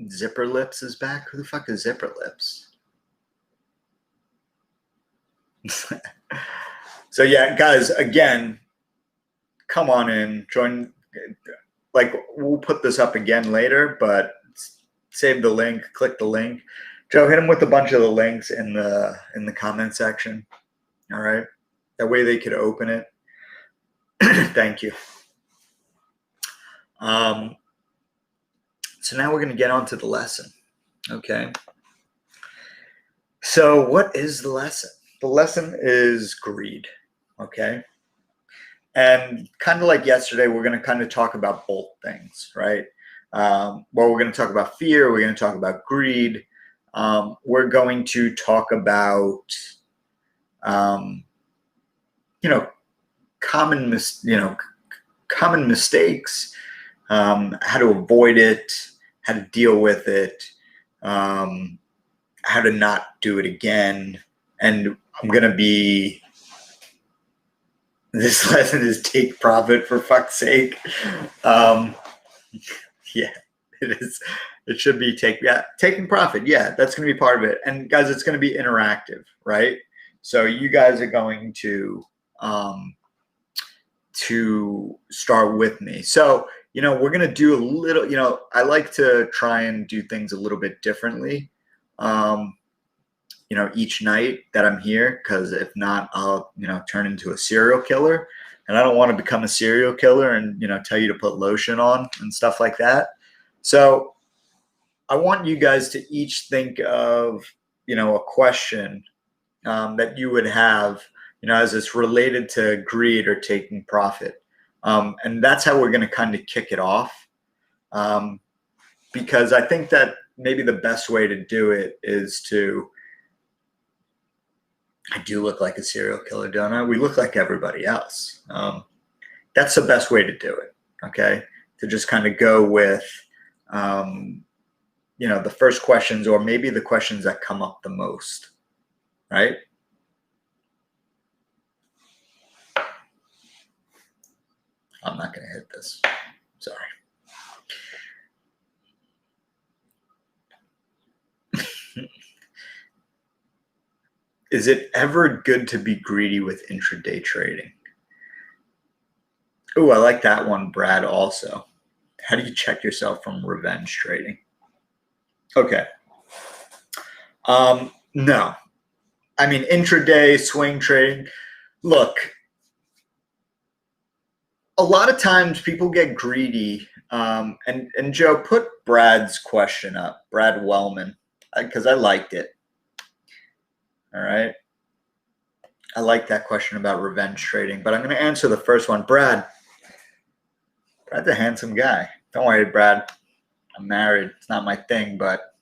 Zipper Lips is back. Who the fuck is Zipper Lips? So yeah, guys, again, come on in, join. Like, we'll put this up again later, but save the link, click the link. Joe, hit them with a bunch of the links in the comment section. All right, that way they could open it. Thank you. So now we're going to get on to the lesson. Okay. So what is the lesson? The lesson is greed. Okay. And kind of like yesterday, we're going to kind of talk about both things, right? Well, we're going to talk about fear. We're going to talk about greed. We're going to talk about, common mistakes, how to avoid it, how to deal with it, how to not do it again. And I'm going to be, this lesson is take profit, for fuck's sake. Yeah, it is. It should be taking profit. Yeah, that's going to be part of it. And guys, it's going to be interactive, right? So you guys are going to start with me. So, we're going to do a little, I like to try and do things a little bit differently, each night that I'm here, because if not, I'll, turn into a serial killer. And I don't want to become a serial killer and, tell you to put lotion on and stuff like that. So I want you guys to each think of, a question that you would have, as it's related to greed or taking profit. And that's how we're going to kind of kick it off. Because I think that maybe the best way to do it is to I do look like a serial killer, don't I? We look like everybody else. That's the best way to do it, okay? To just kind of go with, the first questions, or maybe the questions that come up the most, right? I'm not going to hit this. Sorry. Is it ever good to be greedy with intraday trading? Oh, I like that one, Brad, also. How do you check yourself from revenge trading? Okay. No. I mean, intraday swing trading. Look, a lot of times people get greedy. And Joe, put Brad's question up, Brad Wellman, because I liked it. All right. I like that question about revenge trading, but I'm going to answer the first one. Brad's a handsome guy. Don't worry, Brad. I'm married. It's not my thing, but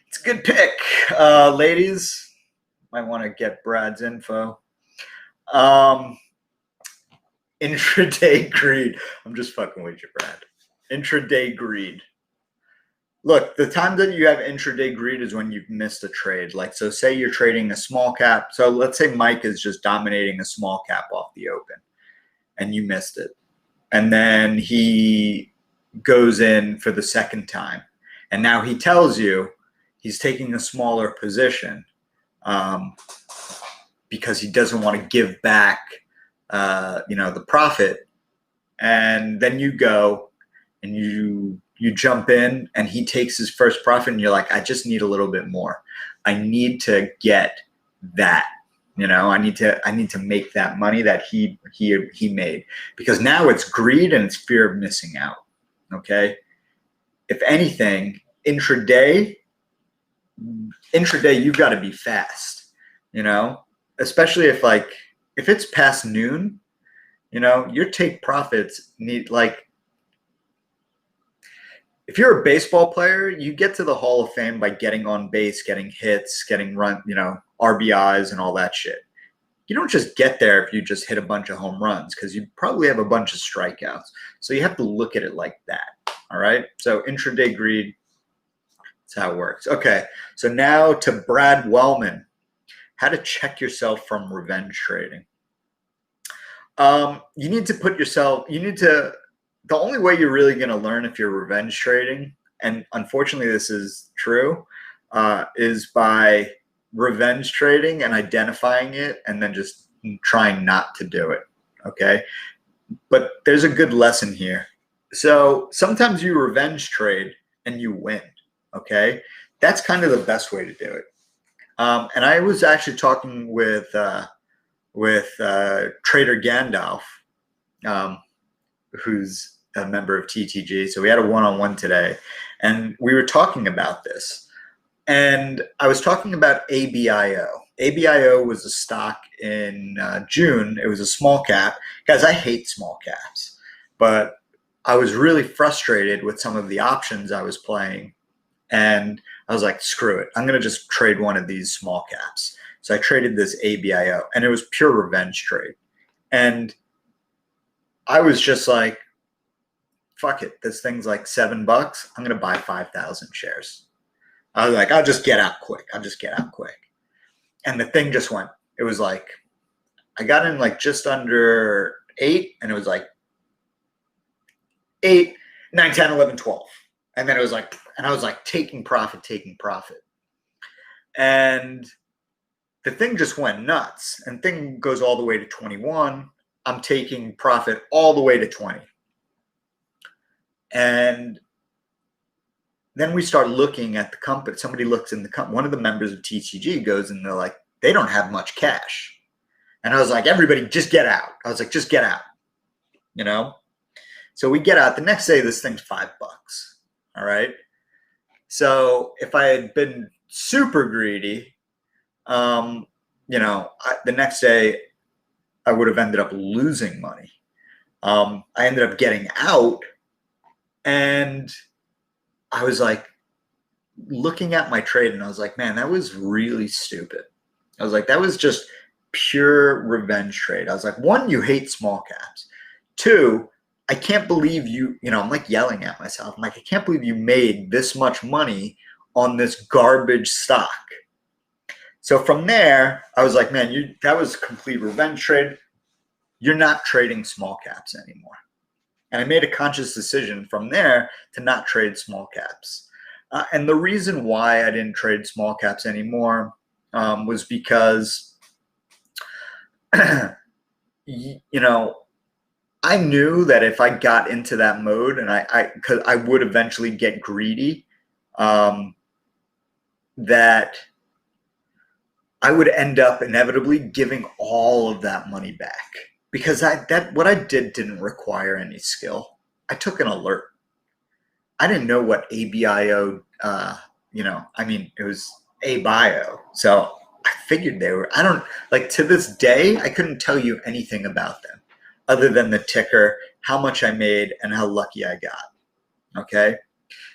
it's a good pick. Ladies, might want to get Brad's info. Intraday greed. I'm just fucking with you, Brad. Intraday greed. Look, the time that you have intraday greed is when you've missed a trade. Like, so say you're trading a small cap. So let's say Mike is just dominating a small cap off the open and you missed it. And then he goes in for the second time. And now he tells you he's taking a smaller position because he doesn't want to give back, the profit. And then you go and you jump in and he takes his first profit and you're like, I just need a little bit more. I need to get that. I need to make that money that he made, because now it's greed and it's fear of missing out. Okay. If anything, intraday, you've got to be fast, especially if it's past noon, your take profits need, like, if you're a baseball player, you get to the Hall of Fame by getting on base, getting hits, getting RBIs and all that shit. You don't just get there if you just hit a bunch of home runs, because you probably have a bunch of strikeouts. So you have to look at it like that. All right. So intraday greed, that's how it works. Okay. So now to Brad Wellman, how to check yourself from revenge trading. You need to the only way you're really going to learn if you're revenge trading, and unfortunately this is true, is by revenge trading and identifying it and then just trying not to do it. Okay. But there's a good lesson here. So sometimes you revenge trade and you win. Okay. That's kind of the best way to do it. And I was actually talking with Trader Gandalf, who's a member of TTG. So we had a one-on-one today and we were talking about this. And I was talking about ABIO. ABIO was a stock in June. It was a small cap. Guys, I hate small caps, but I was really frustrated with some of the options I was playing. And I was like, screw it. I'm going to just trade one of these small caps. So I traded this ABIO and it was pure revenge trade. And I was just like, fuck it. This thing's like $7. I'm going to buy 5,000 shares. I was like, I'll just get out quick. And the thing just went. It was like, I got in like just under 8, and it was like 8, 9, 10, 11, 12. And then it was like, and I was like taking profit. And the thing just went nuts. And thing goes all the way to 21. I'm taking profit all the way to 20. And then we start looking at the company. Somebody looks in the company. One of the members of TCG goes and they're like, they don't have much cash. And I was like, everybody just get out. I was like, just get out, So we get out. The next day, this thing's $5. All right. So if I had been super greedy, the next day I would have ended up losing money. I ended up getting out, and I was like looking at my trade and I was like, man, that was really stupid. I was like, that was just pure revenge trade. I was like, one, you hate small caps. Two, I can't believe I'm like yelling at myself. I'm like, I can't believe you made this much money on this garbage stock. So from there, I was like, man, that was a complete revenge trade. You're not trading small caps anymore. And I made a conscious decision from there to not trade small caps. And the reason why I didn't trade small caps anymore was because, you know, I knew that if I got into that mode and because I would eventually get greedy, that I would end up inevitably giving all of that money back, because what I did didn't require any skill. I took an alert. I didn't know what ABIO, it was ABIO. So I figured to this day, I couldn't tell you anything about them other than the ticker, how much I made, and how lucky I got. Okay.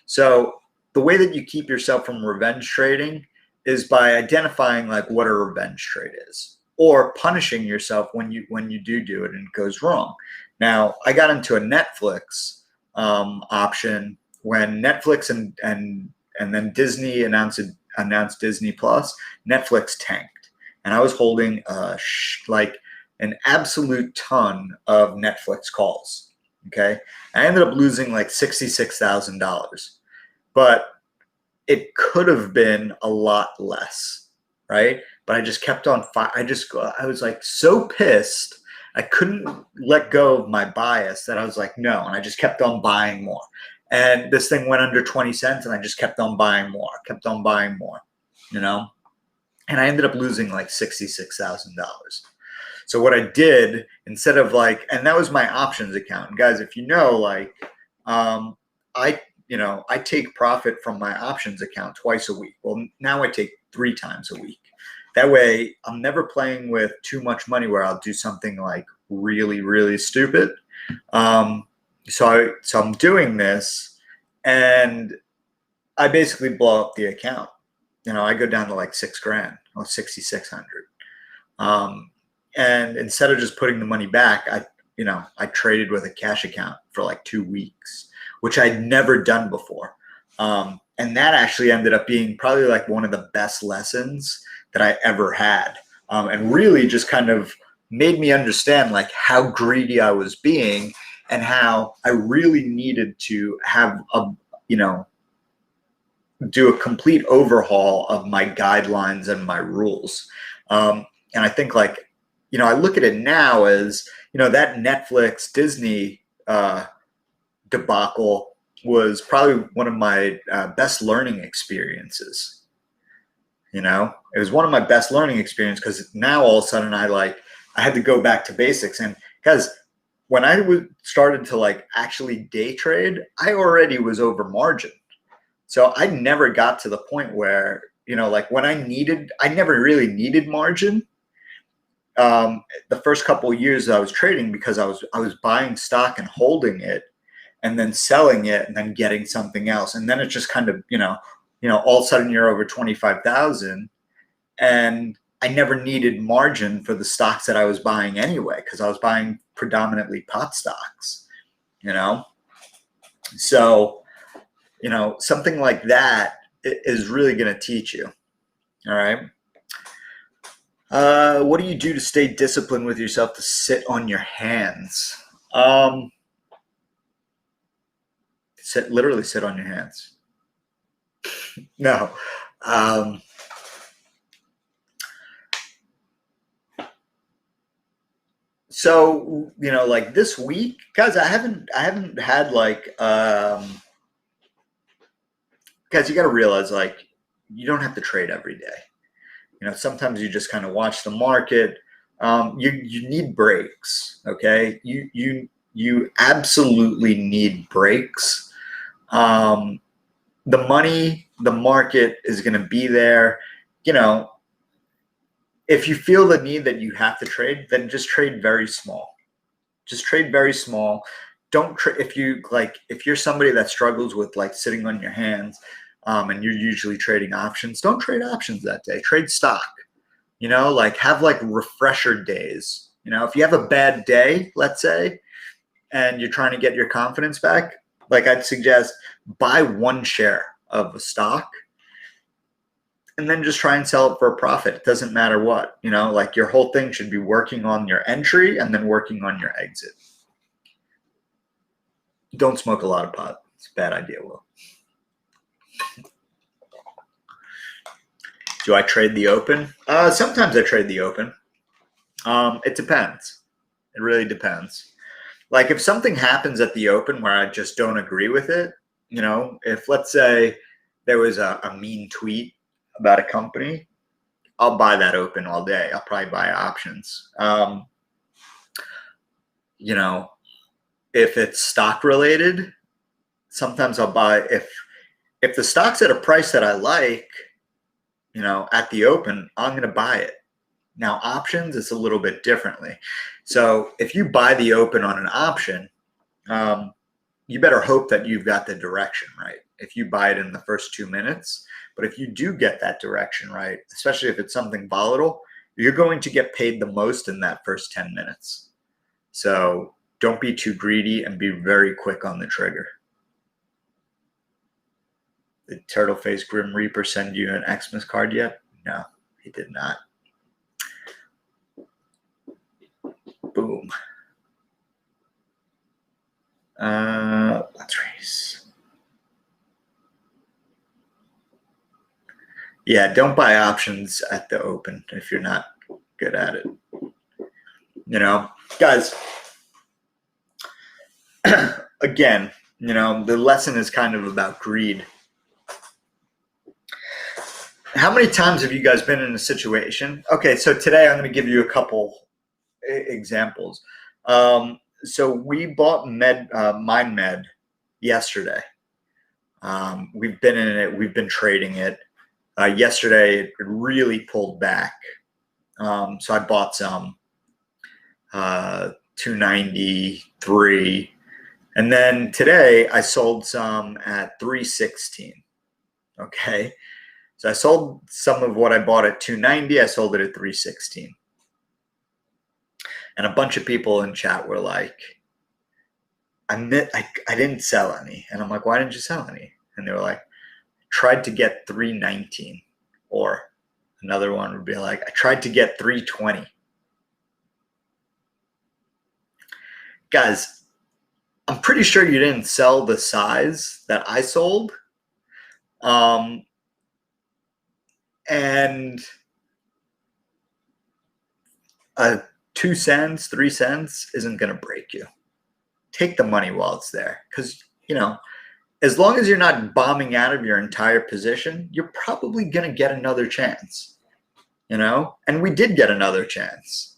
So the way that you keep yourself from revenge trading is by identifying like what a revenge trade is, or punishing yourself when you do it and it goes wrong. Now, I got into a Netflix option when Netflix and then Disney announced Disney Plus. Netflix tanked, and I was holding an absolute ton of Netflix calls. Okay, I ended up losing like $66,000, but it could have been a lot less, right? But I just kept on I was like so pissed. I couldn't let go of my bias that I was like, no. And I just kept on buying more. And this thing went under 20 cents and I just kept on buying more, And I ended up losing like $66,000. So what I did, instead of and that was my options account. And guys, if you know, I take profit from my options account twice a week. Well, now I take 3 times a week. That way, I'm never playing with too much money where I'll do something like really, really stupid. So I'm doing this, and I basically blow up the account. I go down to like $6,000 or $6,600. And instead of just putting the money back, I traded with a cash account for like 2 weeks, which I'd never done before. And that actually ended up being probably like one of the best lessons that I ever had. And really just kind of made me understand like how greedy I was being and how I really needed to have do a complete overhaul of my guidelines and my rules. And I think I look at it now as, that Netflix Disney debacle was probably one of my best learning experiences. It was one of my best learning experiences because now all of a sudden I had to go back to basics. And because when I started to actually day trade, I already was over margin. So I never got to the point where, when I never really needed margin. The first couple of years I was trading because I was buying stock and holding it and then selling it and then getting something else. And then it just kind of, all of a sudden you're over 25,000, and I never needed margin for the stocks that I was buying anyway, because I was buying predominantly pot stocks, So, something like that is really going to teach you. All right. What do you do to stay disciplined with yourself to sit on your hands? Literally sit on your hands. No. So, this week, guys, I haven't had guys, you got to realize you don't have to trade every day. Sometimes you just kind of watch the market. You need breaks. Okay. You absolutely need breaks. The market is going to be there. If you feel the need that you have to trade, then just trade very small. Just trade very small. Don't trade if you're somebody that struggles with sitting on your hands, and you're usually trading options. Don't trade options that day. Trade stock. like have like refresher days. If you have a bad day, let's say, and you're trying to get your confidence back, like I'd suggest buy one share of a stock and then just try and sell it for a profit. It doesn't matter what, like your whole thing should be working on your entry and then working on your exit. Don't smoke a lot of pot. It's a bad idea, Will. Do I trade the open? Sometimes I trade the open. It depends. It really depends. Like if something happens at the open where I just don't agree with it, if let's say there was a mean tweet about a company, I'll buy that open all day. I'll probably buy options. If it's stock related, sometimes I'll buy if the stock's at a price that I like, at the open, I'm going to buy it. Now options, it's a little bit differently. So if you buy the open on an option, you better hope that you've got the direction right. If you buy it in the first 2 minutes, but if you do get that direction right, especially if it's something volatile, you're going to get paid the most in that first 10 minutes. So don't be too greedy and be very quick on the trigger. Did Turtle Face Grim Reaper send you an Xmas card yet? No, he did not. Boom. Let's race. Yeah, don't buy options at the open if you're not good at it. Guys, again, the lesson is kind of about greed. How many times have you guys been in a situation? Okay, so today I'm going to give you a couple examples. So we bought MindMed yesterday. We've been in it. We've been trading it. Yesterday, it really pulled back. So I bought some 293. And then today, I sold some at 316. Okay. So I sold some of what I bought at 290. I sold it at 316. And a bunch of people in chat were like, I didn't sell any. And I'm like, why didn't you sell any? And they were like, tried to get 319. Or another one would be like, I tried to get 320. Guys, I'm pretty sure you didn't sell the size that I sold. And 2 cents, 3 cents isn't going to break you. Take the money while it's there. Because, as long as you're not bombing out of your entire position, you're probably going to get another chance. And we did get another chance.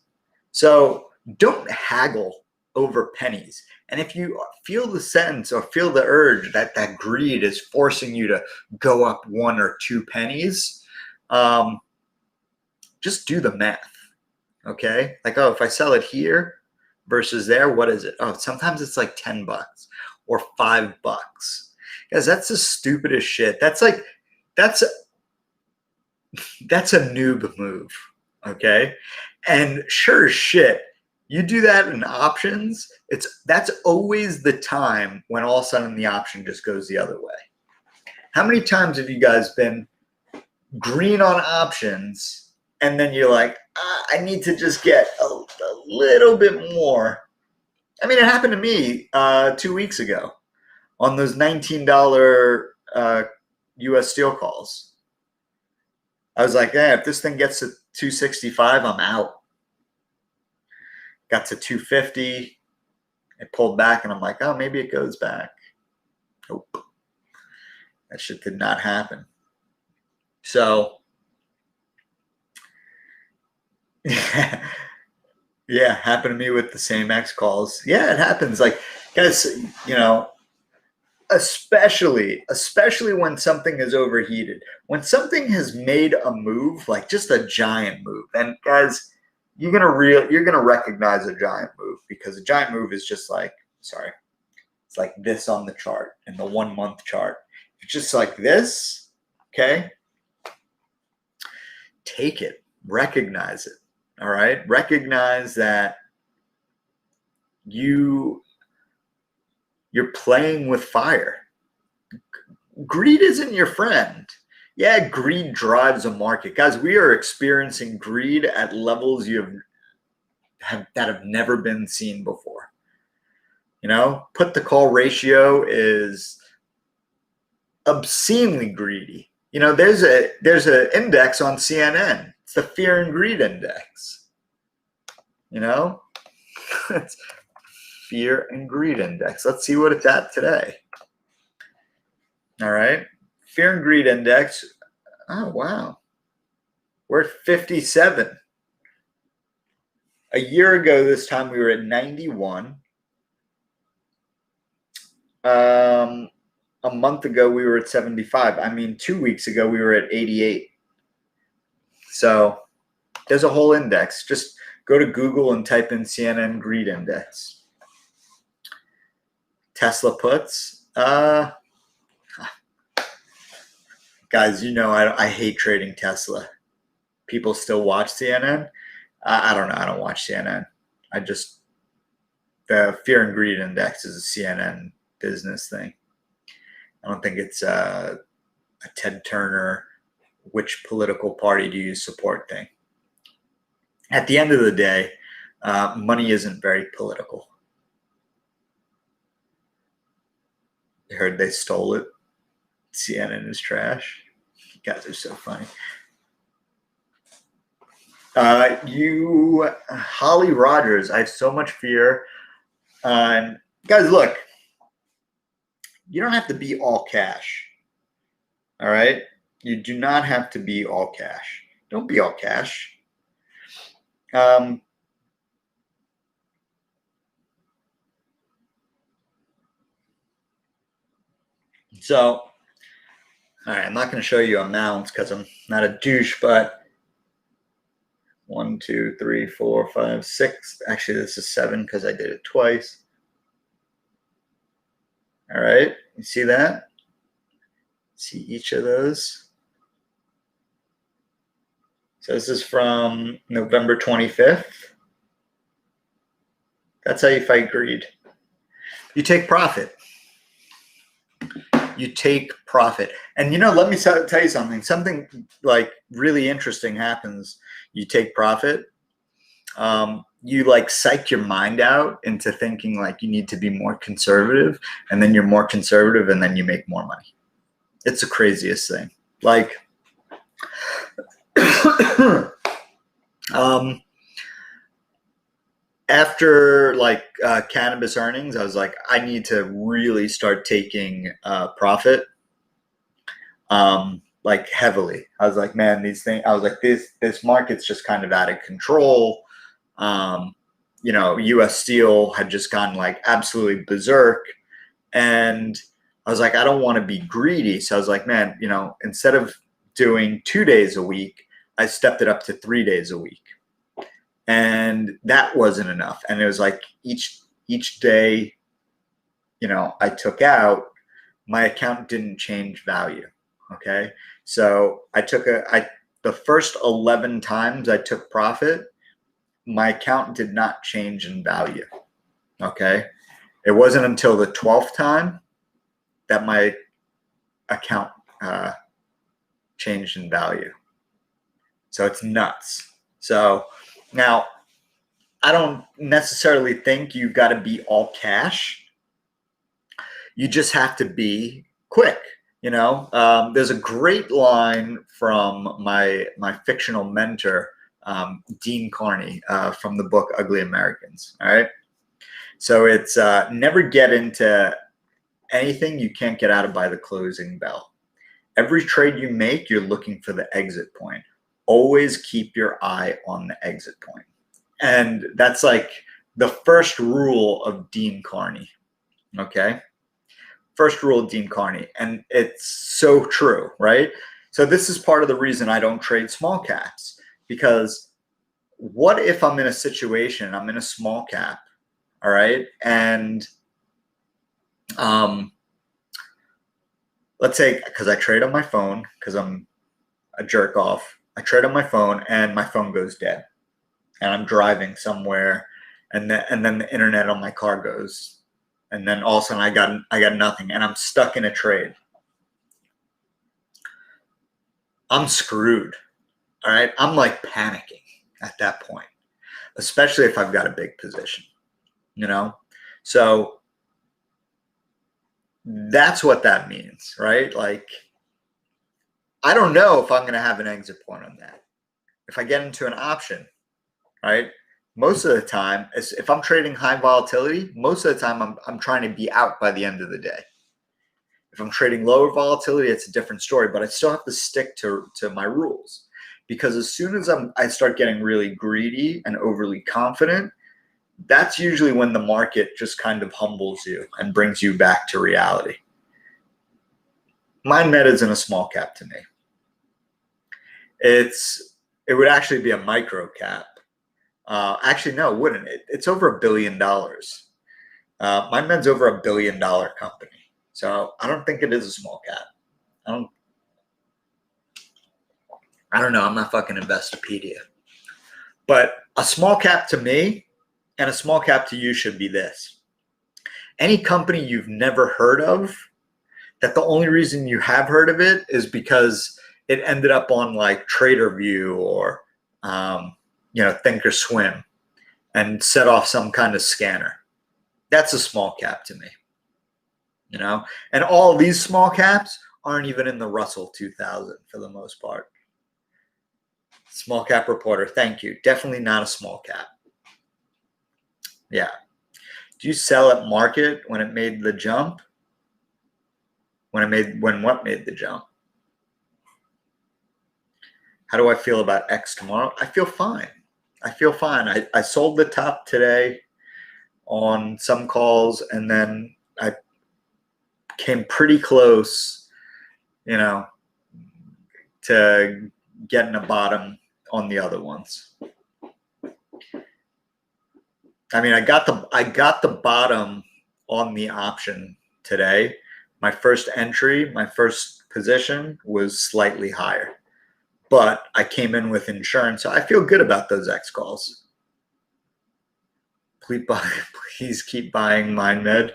So don't haggle over pennies. And if you feel the sense or feel the urge that greed is forcing you to go up 1 or 2 pennies, just do the math. Okay? Like, oh, if I sell it here versus there, what is it? Oh, sometimes it's like $10 or $5. Guys, that's the stupidest shit. That's a noob move. Okay? And sure as shit, you do that in options, that's always the time when all of a sudden the option just goes the other way. How many times have you guys been green on options and then you're like, I need to just get a little bit more? I mean, it happened to me 2 weeks ago on those $19 US steel calls. I was like, if this thing gets to 265, I'm out. Got to 250. It pulled back, and I'm like, oh, maybe it goes back. Nope. That shit did not happen. So, yeah, happened to me with the same X calls. Yeah, it happens. Like, guys, especially when something is overheated. When something has made a move, like just a giant move, and guys, you're gonna recognize a giant move, because a giant move is just like, it's like this on the chart, in the 1 month chart. It's just like this, okay? Take it. recognize it. All right. Recognize that you're playing with fire. Greed isn't your friend. Yeah, greed drives a market. Guys, we are experiencing greed at levels that have never been seen before. You know, put the call ratio is obscenely greedy. You know, there's an index on CNN. It's the fear and greed index. You know, it's fear and greed index. Let's see what it's at today. All right, fear and greed index. Oh wow, we're at 57. A year ago this time we were at 91. A month ago we were at 75. I mean, 2 weeks ago we were at 88. So there's a whole index. Just go to Google and type in CNN greed index. Tesla puts. Guys, you know I hate trading Tesla. People still watch CNN. I don't know. I don't watch CNN. The fear and greed index is a CNN business thing. I don't think it's a Ted Turner, which political party do you support thing. At the end of the day, money isn't very political. You heard they stole it. CNN is trash. You guys are so funny. Holly Rogers, I have so much fear. Guys, look, you don't have to be all cash. All right? You do not have to be all cash. Don't be all cash. So, all right, I'm not going to show you amounts because I'm not a douche, but 1, 2, 3, 4, 5, 6. Actually, this is 7 because I did it twice. All right, you see that? See each of those. So this is from November 25th. That's how you fight greed. You take profit. You take profit. And, you know, let me tell you something. Something like really interesting happens. You take profit. You like psych your mind out into thinking like you need to be more conservative. And then you're more conservative and then you make more money. It's the craziest thing. Like, after like Cannabis earnings, I was like, I need to really start taking profit, like heavily. I was like, man, this market's just kind of out of control. You know, U.S. Steel had just gone like absolutely berserk, and I was like, I don't want to be greedy. So I was like, man, you know, instead of doing 2 days a week, I stepped it up to 3 days a week. And that wasn't enough. And it was like each day, you know, I took out, my account didn't change value. Okay. So the first 11 times I took profit, my account did not change in value. Okay. It wasn't until the 12th time that my account changed in value. So it's nuts. So now, I don't necessarily think you've got to be all cash. You just have to be quick. You know, there's a great line from my fictional mentor, Dean Carney, from the book Ugly Americans. All right. So it's never get into anything you can't get out of by the closing bell. Every trade you make, you're looking for the exit point. Always keep your eye on the exit point. And that's like the first rule of Dean Carney. Okay. First rule of Dean Carney. And it's so true, right? So this is part of the reason I don't trade small caps, because what if I'm in a situation, I'm in a small cap, all right? And let's say, because I trade on my phone, because I'm a jerk off, I trade on my phone and my phone goes dead. And I'm driving somewhere and then the internet on my car goes. And then all of a sudden I got nothing and I'm stuck in a trade. I'm screwed. All right. I'm like panicking at that point, especially if I've got a big position, you know? So that's what that means, right? Like, I don't know if I'm going to have an exit point on that. If I get into an option, right? Most of the time, if I'm trading high volatility, most of the time I'm trying to be out by the end of the day. If I'm trading lower volatility, it's a different story, but I still have to stick to my rules, because as soon as I start getting really greedy and overly confident, that's usually when the market just kind of humbles you and brings you back to reality. MindMed isn't a small cap to me. It would actually be a micro cap. Actually, no, it wouldn't. It's over $1 billion. MindMed's over $1 billion company. So I don't think it is a small cap. I don't know. I'm not fucking Investopedia. But a small cap to me and a small cap to you should be this. Any company you've never heard of, that the only reason you have heard of it is because it ended up on like TraderView or Thinkorswim and set off some kind of scanner. That's a small cap to me. You know, and all these small caps aren't even in the Russell 2000 for the most part. Small cap reporter, thank you. Definitely not a small cap. Yeah. Do you sell at market when it made the jump? When what made the jump? How do I feel about X tomorrow? I feel fine. I sold the top today on some calls, and then I came pretty close, to getting a bottom on the other ones. I mean, I got the bottom on the option today. My first entry, my first position was slightly higher, but I came in with insurance, so I feel good about those X calls. Please keep buying MindMed.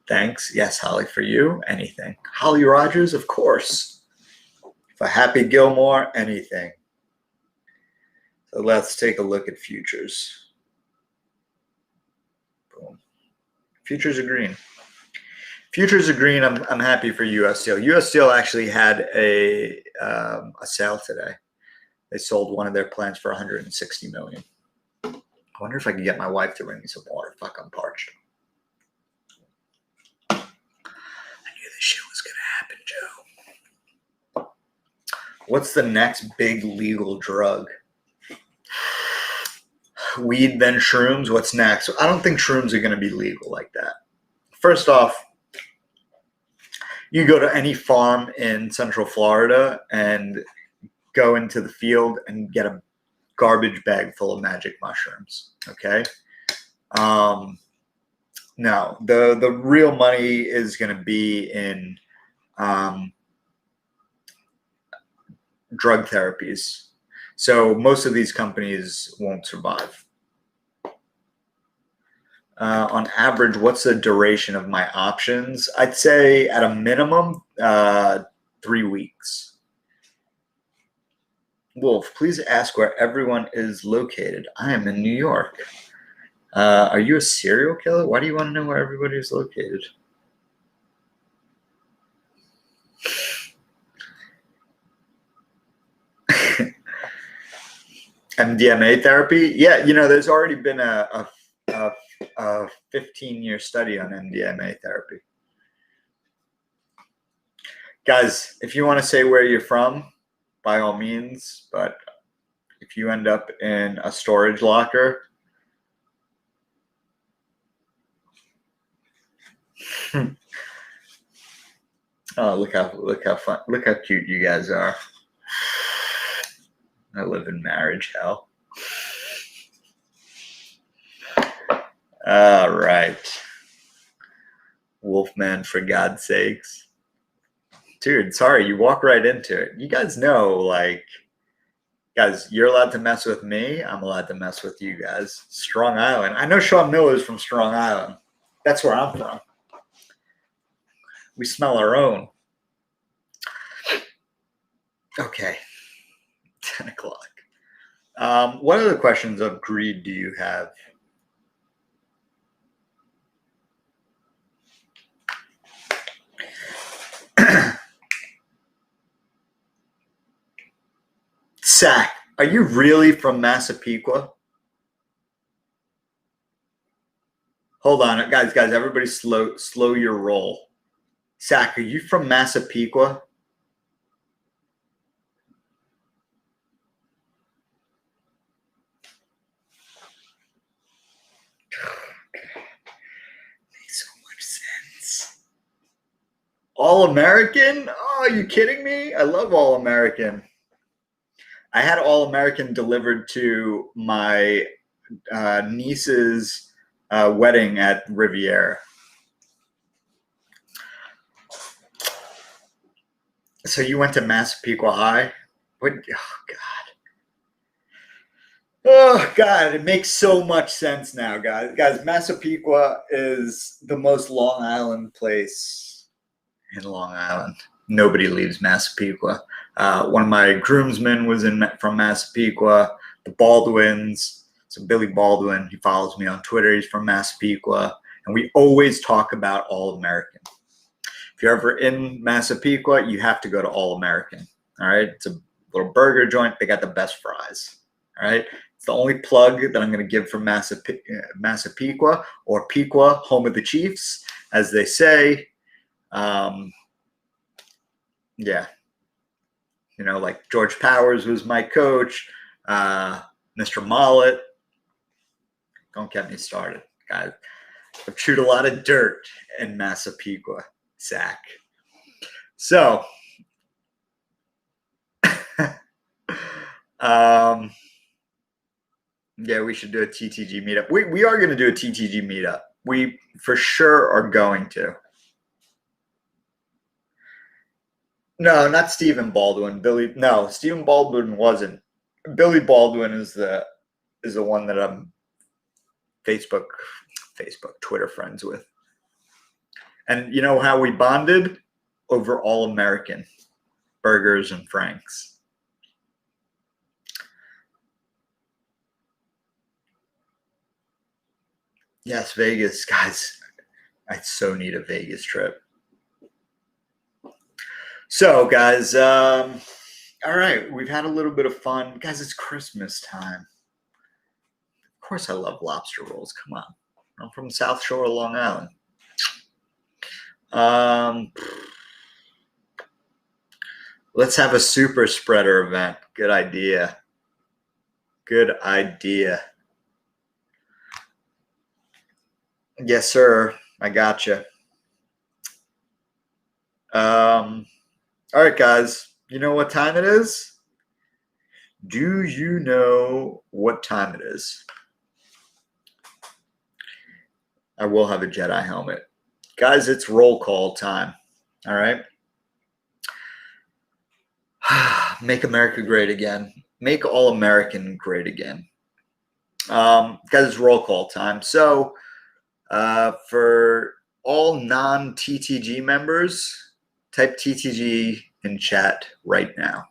Thanks. Yes, Holly, for you, anything. Holly Rogers, of course. For Happy Gilmore, anything. So let's take a look at futures. Boom. Futures are green. Futures are green. I'm happy for U.S. Steel. U.S. Steel actually had a sale today. They sold one of their plants for $160 million. I wonder if I can get my wife to bring me some water. Fuck, I'm parched. I knew this shit was gonna happen, Joe. What's the next big legal drug? Weed, then shrooms. What's next? I don't think shrooms are going to be legal like that. First off, you go to any farm in Central Florida and go into the field and get a garbage bag full of magic mushrooms. Okay. No, the real money is going to be in drug therapies. So most of these companies won't survive. On average, what's the duration of my options? I'd say at a minimum, 3 weeks. Wolf, please ask where everyone is located. I am in New York. Are you a serial killer? Why do you want to know where everybody is located? MDMA therapy? Yeah, there's already been a 15-year study on MDMA therapy. Guys, if you want to say where you're from, by all means, but if you end up in a storage locker, oh, look how fun, look how cute you guys are. I live in marriage hell. All right. Wolfman, for God's sakes. Dude, sorry, you walk right into it. You guys know, like, Guys, you're allowed to mess with me. I'm allowed to mess with you guys. Strong Island. I know Sean Miller's from Strong Island. That's where I'm from. We smell our own. Okay. 10 o'clock. What other questions of greed do you have? Sack, are you really from Massapequa? Hold on, guys, everybody slow your roll. Sack, are you from Massapequa? Makes so much sense. All American? Oh, are you kidding me? I love All American. I had All American delivered to my niece's wedding at Riviera. So you went to Massapequa High? What? Oh God, it makes so much sense now, guys. Guys, Massapequa is the most Long Island place in Long Island. Nobody leaves Massapequa. One of my groomsmen was from Massapequa. The Baldwins. So Billy Baldwin, he follows me on Twitter. He's from Massapequa, and we always talk about All American. If you're ever in Massapequa, you have to go to All American. All right, it's a little burger joint. They got the best fries. All right, it's the only plug that I'm going to give from Massapequa, or Pequa, home of the Chiefs, as they say. Yeah, you know, like George Powers was my coach. Mr. Mollett. Don't get me started, guys. I've chewed a lot of dirt in Massapequa, Sack. So, yeah, we should do a TTG meetup. We are going to do a TTG meetup. We for sure are going to. No, not Stephen Baldwin. Stephen Baldwin wasn't. Billy Baldwin is the one that I'm Facebook, Twitter friends with. And you know how we bonded? Over All American burgers and franks. Yes, Vegas, guys. I so need a Vegas trip. So, guys, all right, we've had a little bit of fun. Guys, it's Christmas time. Of course I love lobster rolls. Come on. I'm from South Shore of Long Island. Let's have a super spreader event. Good idea. Good idea. Yes, sir. I gotcha. All right, guys. You know what time it is? Do you know what time it is? I will have a Jedi helmet. Guys, it's roll call time. All right. Make America great again. Make All American great again. Guys, it's roll call time. So for all non-TTG members, type TTG in chat right now.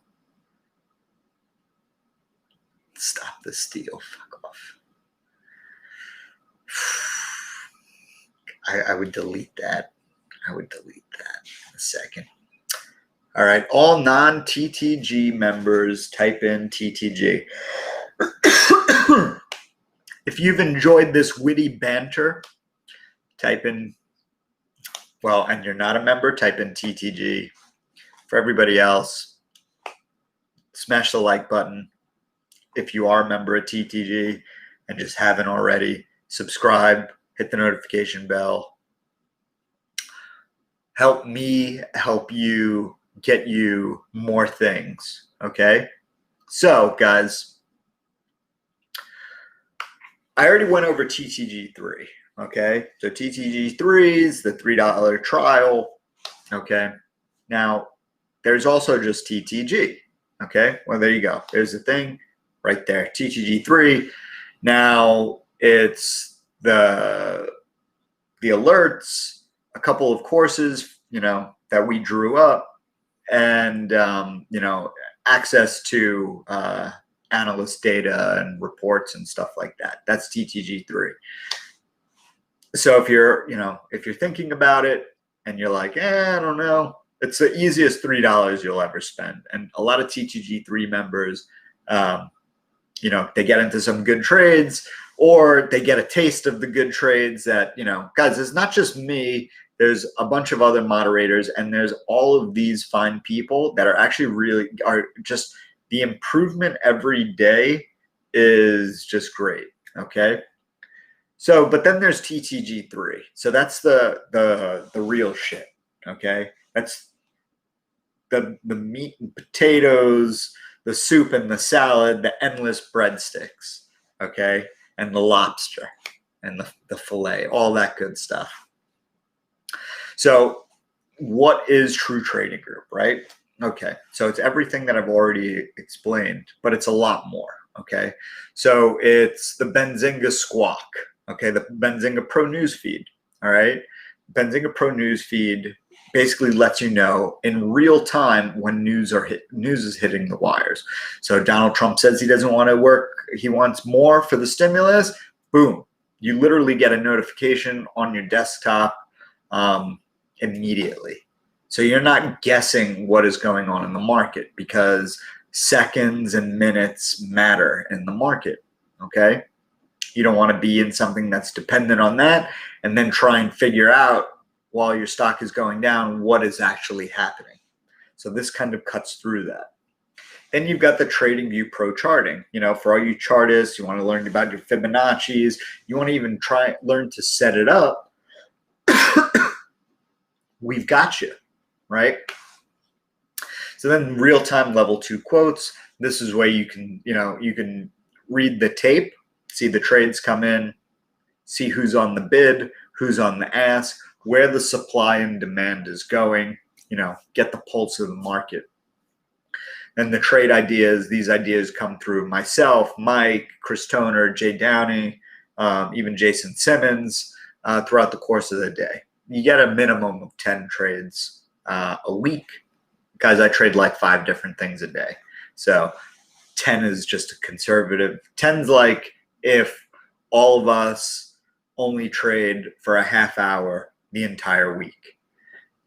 Stop the steal. Fuck off. I would delete that. I would delete that in a second. All right. All non-TTG members, type in TTG. If you've enjoyed this witty banter, type in, well, and you're not a member, type in TTG. For everybody else, smash the like button. If you are a member of TTG and just haven't already, subscribe, hit the notification bell. Help me help you, get you more things, okay? So, guys, I already went over TTG3, okay? So TTG3 is the $3 trial, okay? Now, there's also just TTG, Okay, well, there you go. There's the thing right there, TTG3. Now it's the alerts, a couple of courses, that we drew up, and access to analyst data and reports and stuff like that. That's TTG3. So if you're thinking about it and you're like, I don't know, it's the easiest $3 you'll ever spend. And a lot of TTG3 members, they get into some good trades, or they get a taste of the good trades that, guys, it's not just me. There's a bunch of other moderators, and there's all of these fine people that are actually are just, the improvement every day is just great. Okay. So, but then there's TTG3. So that's the real shit. Okay. That's the meat and potatoes, the soup and the salad, the endless breadsticks. Okay. And the lobster and the filet, all that good stuff. So what is True Trading Group, right? Okay, so it's everything that I've already explained, but it's a lot more, okay? So it's the Benzinga Squawk, okay? The Benzinga Pro Newsfeed, all right? Benzinga Pro Newsfeed basically lets you know in real time when news is hitting the wires. So Donald Trump says he doesn't want to work, he wants more for the stimulus, boom. You literally get a notification on your desktop immediately. So you're not guessing what is going on in the market, because seconds and minutes matter in the market, okay? You don't want to be in something that's dependent on that and then try and figure out while your stock is going down what is actually happening. So this kind of cuts through that. Then you've got the TradingView Pro charting. For all you chartists, you want to learn about your Fibonacci's, you want to even learn to set it up. We've got you, right? So then real-time level 2 quotes. This is where you can read the tape, see the trades come in, see who's on the bid, who's on the ask, where the supply and demand is going, get the pulse of the market. And the trade ideas, these ideas come through myself, Mike, Chris Toner, Jay Downey, even Jason Simmons throughout the course of the day. You get a minimum of 10 trades a week. Guys, I trade like 5 different things a day. So 10 is just a conservative. 10's like if all of us only trade for a half hour the entire week,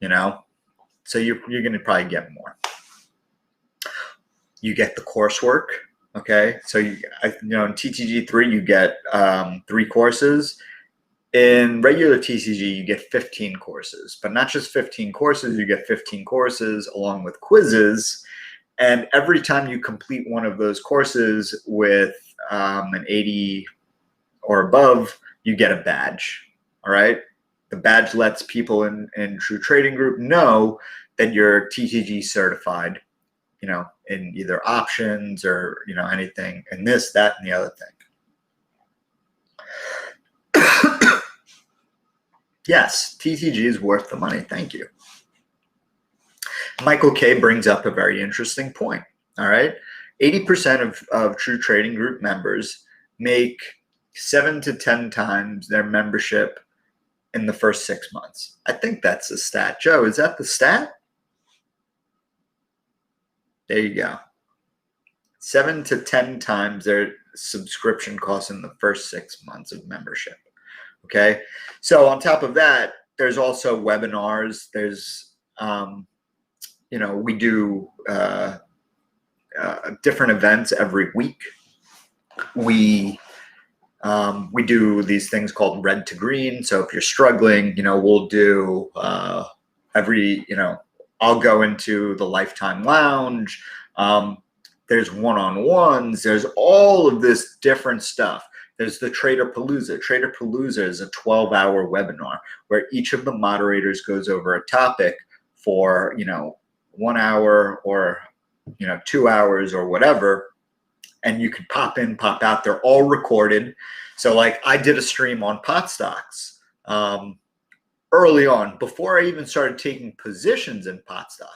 So you're going to probably get more. You get the coursework, okay? So, in TTG3, you get 3 courses. In regular TCG, you get 15 courses, but not just 15 courses, you get 15 courses along with quizzes. And every time you complete one of those courses with an 80 or above, you get a badge, all right? The badge lets people in True Trading Group know that you're TTG certified, in either options or, anything, and this, that, and the other thing. Yes, TTG is worth the money. Thank you. Michael K brings up a very interesting point. All right. 80% of True Trading Group members make 7 to 10 times their membership in the first 6 months. I think that's the stat. Joe, is that the stat? There you go. 7 to 10 times their subscription costs in the first 6 months of membership. Okay. So on top of that, there's also webinars. There's, we do different events every week. We do these things called red to green. So if you're struggling, we'll do I'll go into the Lifetime Lounge. There's one-on-ones. There's all of this different stuff. There's the Trader Palooza. Trader Palooza is a 12-hour webinar where each of the moderators goes over a topic for, 1 hour or, 2 hours or whatever. And you can pop in, pop out. They're all recorded. So like I did a stream on pot stocks early on before I even started taking positions in pot stocks.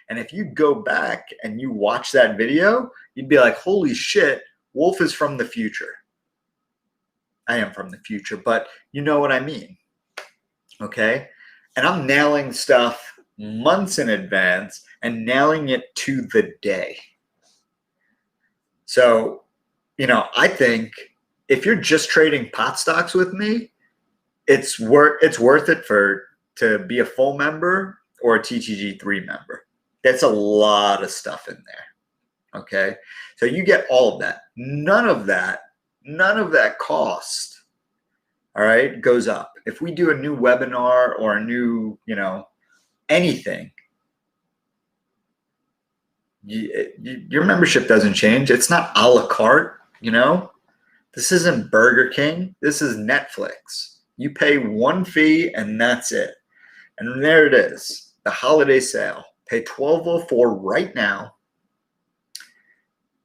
And if you go back and you watch that video, you'd be like, holy shit, Wolf is from the future. I am from the future, but you know what I mean. Okay? And I'm nailing stuff months in advance and nailing it to the day. So, I think if you're just trading pot stocks with me, it's worth it to be a full member or a TTG3 member. That's a lot of stuff in there. Okay? So you get all of that. None of that cost, all right, goes up. If we do a new webinar or a new, anything, your membership doesn't change. It's not a la carte, This isn't Burger King. This is Netflix. You pay one fee and that's it. And there it is, the holiday sale. Pay $12.04 right now.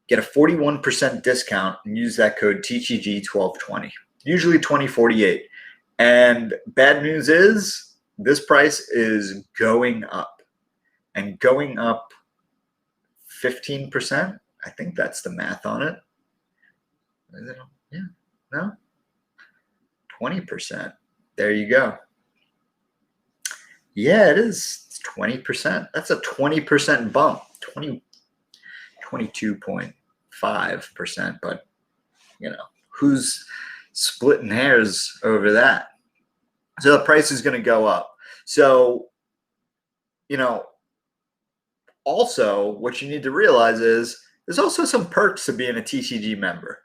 Get a 41% discount and use that code TTG1220. Usually $20.48. And bad news is this price is going up. And going up 15%. I think that's the math on it. Is it? Yeah. No? 20%. There you go. Yeah, it is. It's 20%. That's a 20% bump. 22.5%. But, who's splitting hairs over that? So the price is going to go up. So, also what you need to realize is there's also some perks to being a TCG member.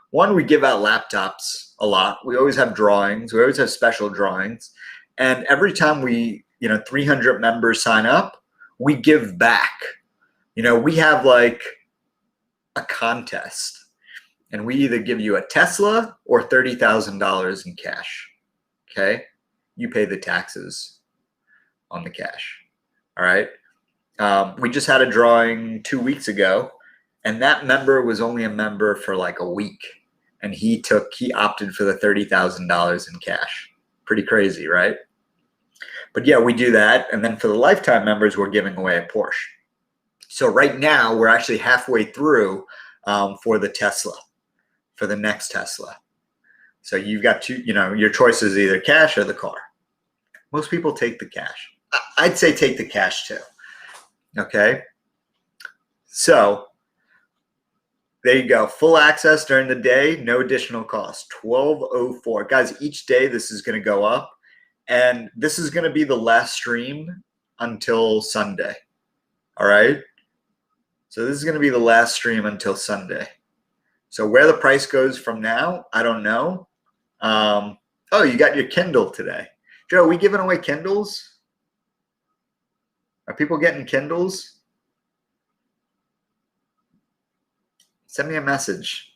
One, we give out laptops a lot. We always have drawings. We always have special drawings. And every time we, 300 members sign up, we give back. We have like a contest. And we either give you a Tesla or $30,000 in cash. Okay? You pay the taxes on the cash. All right? We just had a drawing 2 weeks ago, and that member was only a member for like a week. And he opted for the $30,000 in cash. Pretty crazy, right? But yeah, we do that. And then for the lifetime members, we're giving away a Porsche. So right now, we're actually halfway through for the Tesla, for the next Tesla. So you've got your choice is either cash or the car. Most people take the cash. I'd say take the cash too. Okay? So there you go. Full access during the day, no additional cost. $12.04. Guys, each day this is going to go up. And this is going to be the last stream until Sunday. All right? So this is going to be the last stream until Sunday. So where the price goes from now, I don't know. Oh, you got your Kindle today. Joe, are we giving away Kindles? Are people getting Kindles? Send me a message.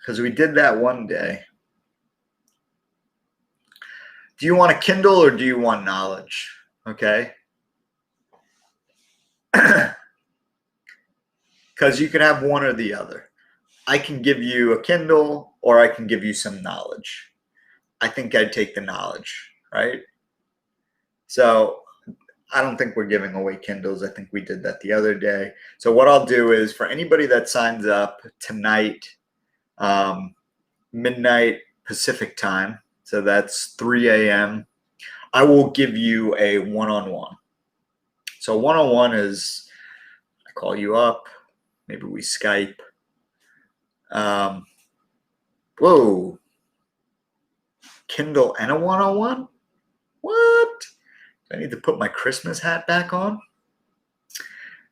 Because we did that one day. Do you want a Kindle or do you want knowledge? Okay. Because you can have one or the other. I can give you a Kindle or I can give you some knowledge. I think I'd take the knowledge, right? So I don't think we're giving away Kindles. I think we did that the other day. So what I'll do is for anybody that signs up tonight, midnight Pacific time, so that's 3 a.m., I will give you a one-on-one. So one-on-one is I call you up, maybe we Skype. Whoa. Kindle and a one-on-one? What? Do I need to put my Christmas hat back on?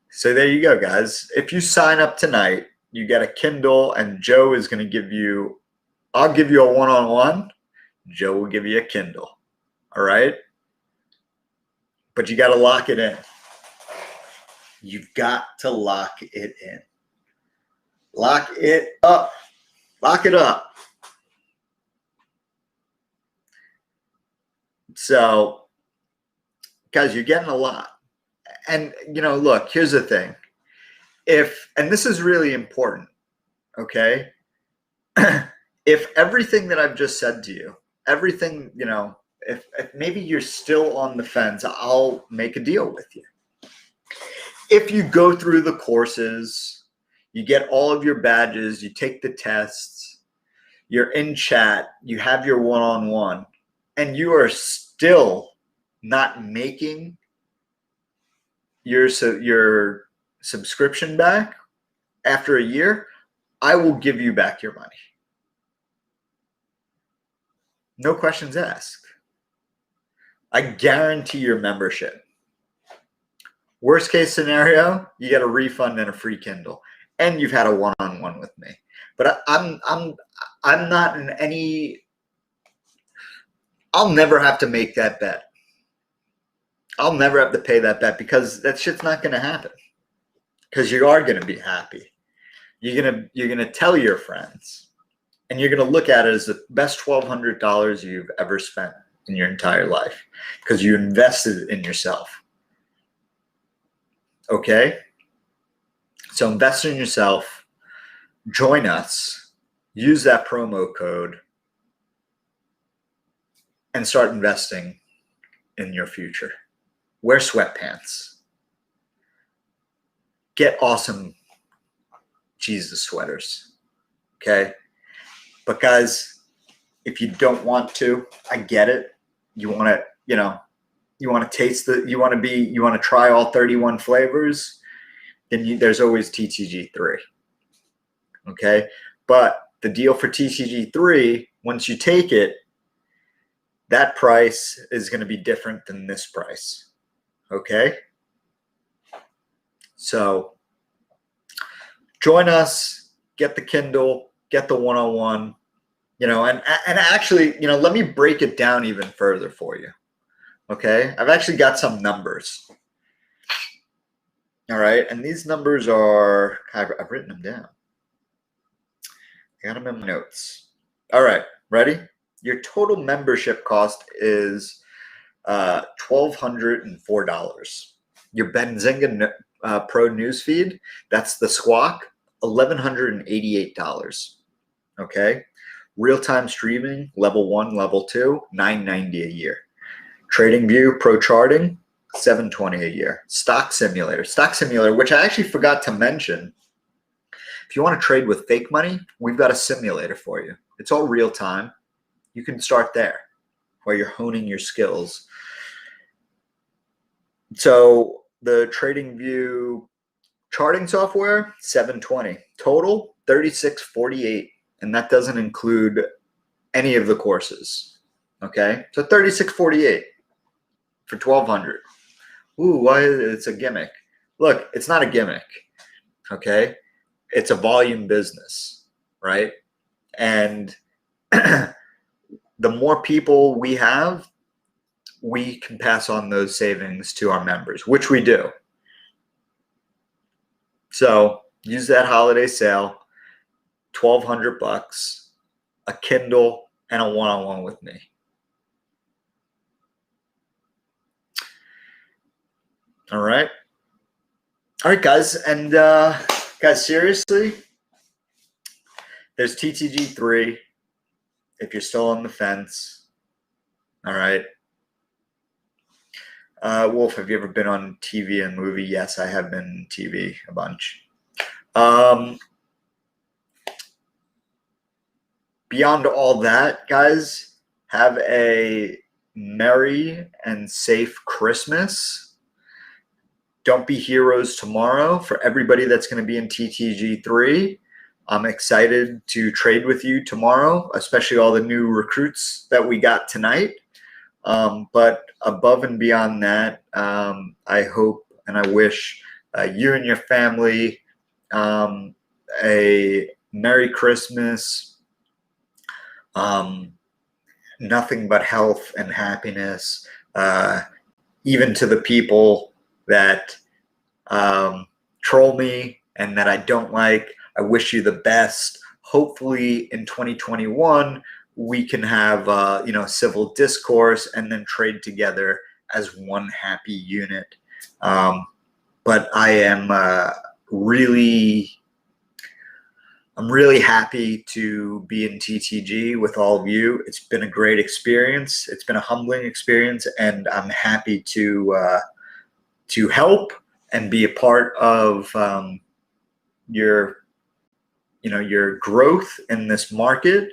So there you go, guys. If you sign up tonight, you get a Kindle, and Joe is going to give you, I'll give you a one-on-one. Joe will give you a Kindle. All right? But you got to lock it in. You've got to lock it in. Lock it up. Lock it up. So, guys, you're getting a lot. And, look, here's the thing. And this is really important, okay? If everything that I've just said to you, everything, if maybe you're still on the fence, I'll make a deal with you. If you go through the courses, you get all of your badges, you take the tests, you're in chat, you have your one-on-one, and you are still not making your subscription back after a year, I will give you back your money. No questions asked. I guarantee your membership. Worst case scenario, you get a refund and a free Kindle, and you've had a one-on-one with me. But I'm not in any. I'll never have to make that bet. I'll never have to pay that bet because that shit's not going to happen. Because you are going to be happy. You're gonna tell your friends, and you're gonna look at it as the best $1,200 you've ever spent in your entire life because you invested in yourself. Okay? So invest in yourself, join us, use that promo code, and start investing in your future. Wear sweatpants. Get awesome Jesus sweaters. Okay? But guys, if you don't want to, I get it. You want to, you want to taste you want to try all 31 flavors, then there's always TTG3. Okay? But the deal for TTG3, once you take it, that price is going to be different than this price. Okay? So join us, get the Kindle, get the one-on-one, and actually, let me break it down even further for you. Okay? I've actually got some numbers. All right? And these numbers are, I've written them down. I got them in my notes. All right. Ready? Your total membership cost is $1,204. Your Benzinga Pro Newsfeed, that's the Squawk, $1,188. Okay? Real-time streaming, level 1, level 2, $990 a year. TradingView Pro Charting, $720 a year. Stock Simulator, which I actually forgot to mention. If you want to trade with fake money, we've got a simulator for you. It's all real time. You can start there while you're honing your skills. So the TradingView charting software, $720. Total, $3648. And that doesn't include any of the courses. Okay? So $3648 for $1,200. Ooh, why? It's a gimmick. Look, it's not a gimmick. Okay? It's a volume business, right? And the more people we have, we can pass on those savings to our members, which we do. So use that holiday sale, $1,200, a Kindle, and a one-on-one with me. All right, guys, and guys, seriously, there's TTG3 if you're still on the fence. All right. Wolf, have you ever been on TV and movie? Yes, I have been on TV a bunch. Beyond all that, guys, have a merry and safe Christmas. Don't be heroes tomorrow. For everybody that's going to be in TTG3, I'm excited to trade with you tomorrow, especially all the new recruits that we got tonight. But above and beyond that, I hope and I wish you and your family a Merry Christmas, nothing but health and happiness, even to the people that troll me and that I don't like. I wish you the best. Hopefully in 2021, we can have civil discourse and then trade together as one happy unit. But I am really I'm really happy to be in TTG with all of you. It's been a great experience. It's been a humbling experience, and I'm happy to help and be a part of your growth in this market.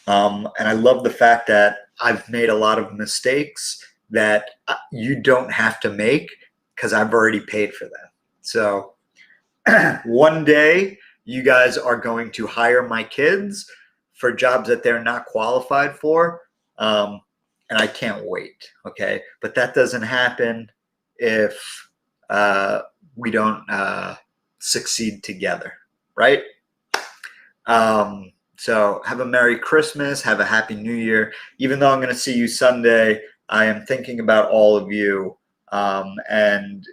And I love the fact that I've made a lot of mistakes that you don't have to make because I've already paid for them. So one day you guys are going to hire my kids for jobs that they're not qualified for. And I can't wait. Okay. But that doesn't happen if we don't succeed together. Right. So have a Merry Christmas, have a Happy New Year. Even though I'm going to see you Sunday, I am thinking about all of you, and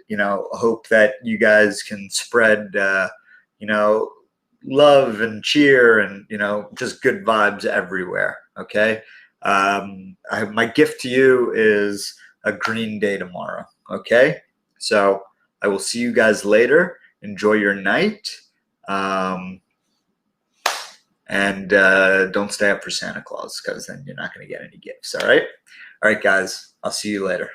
hope that you guys can spread love and cheer and just good vibes everywhere. Okay. My gift to you is a green day tomorrow. Okay. So I will see you guys later. Enjoy your night. And don't stay up for Santa Claus, because then you're not going to get any gifts. All right, guys. I'll see you later.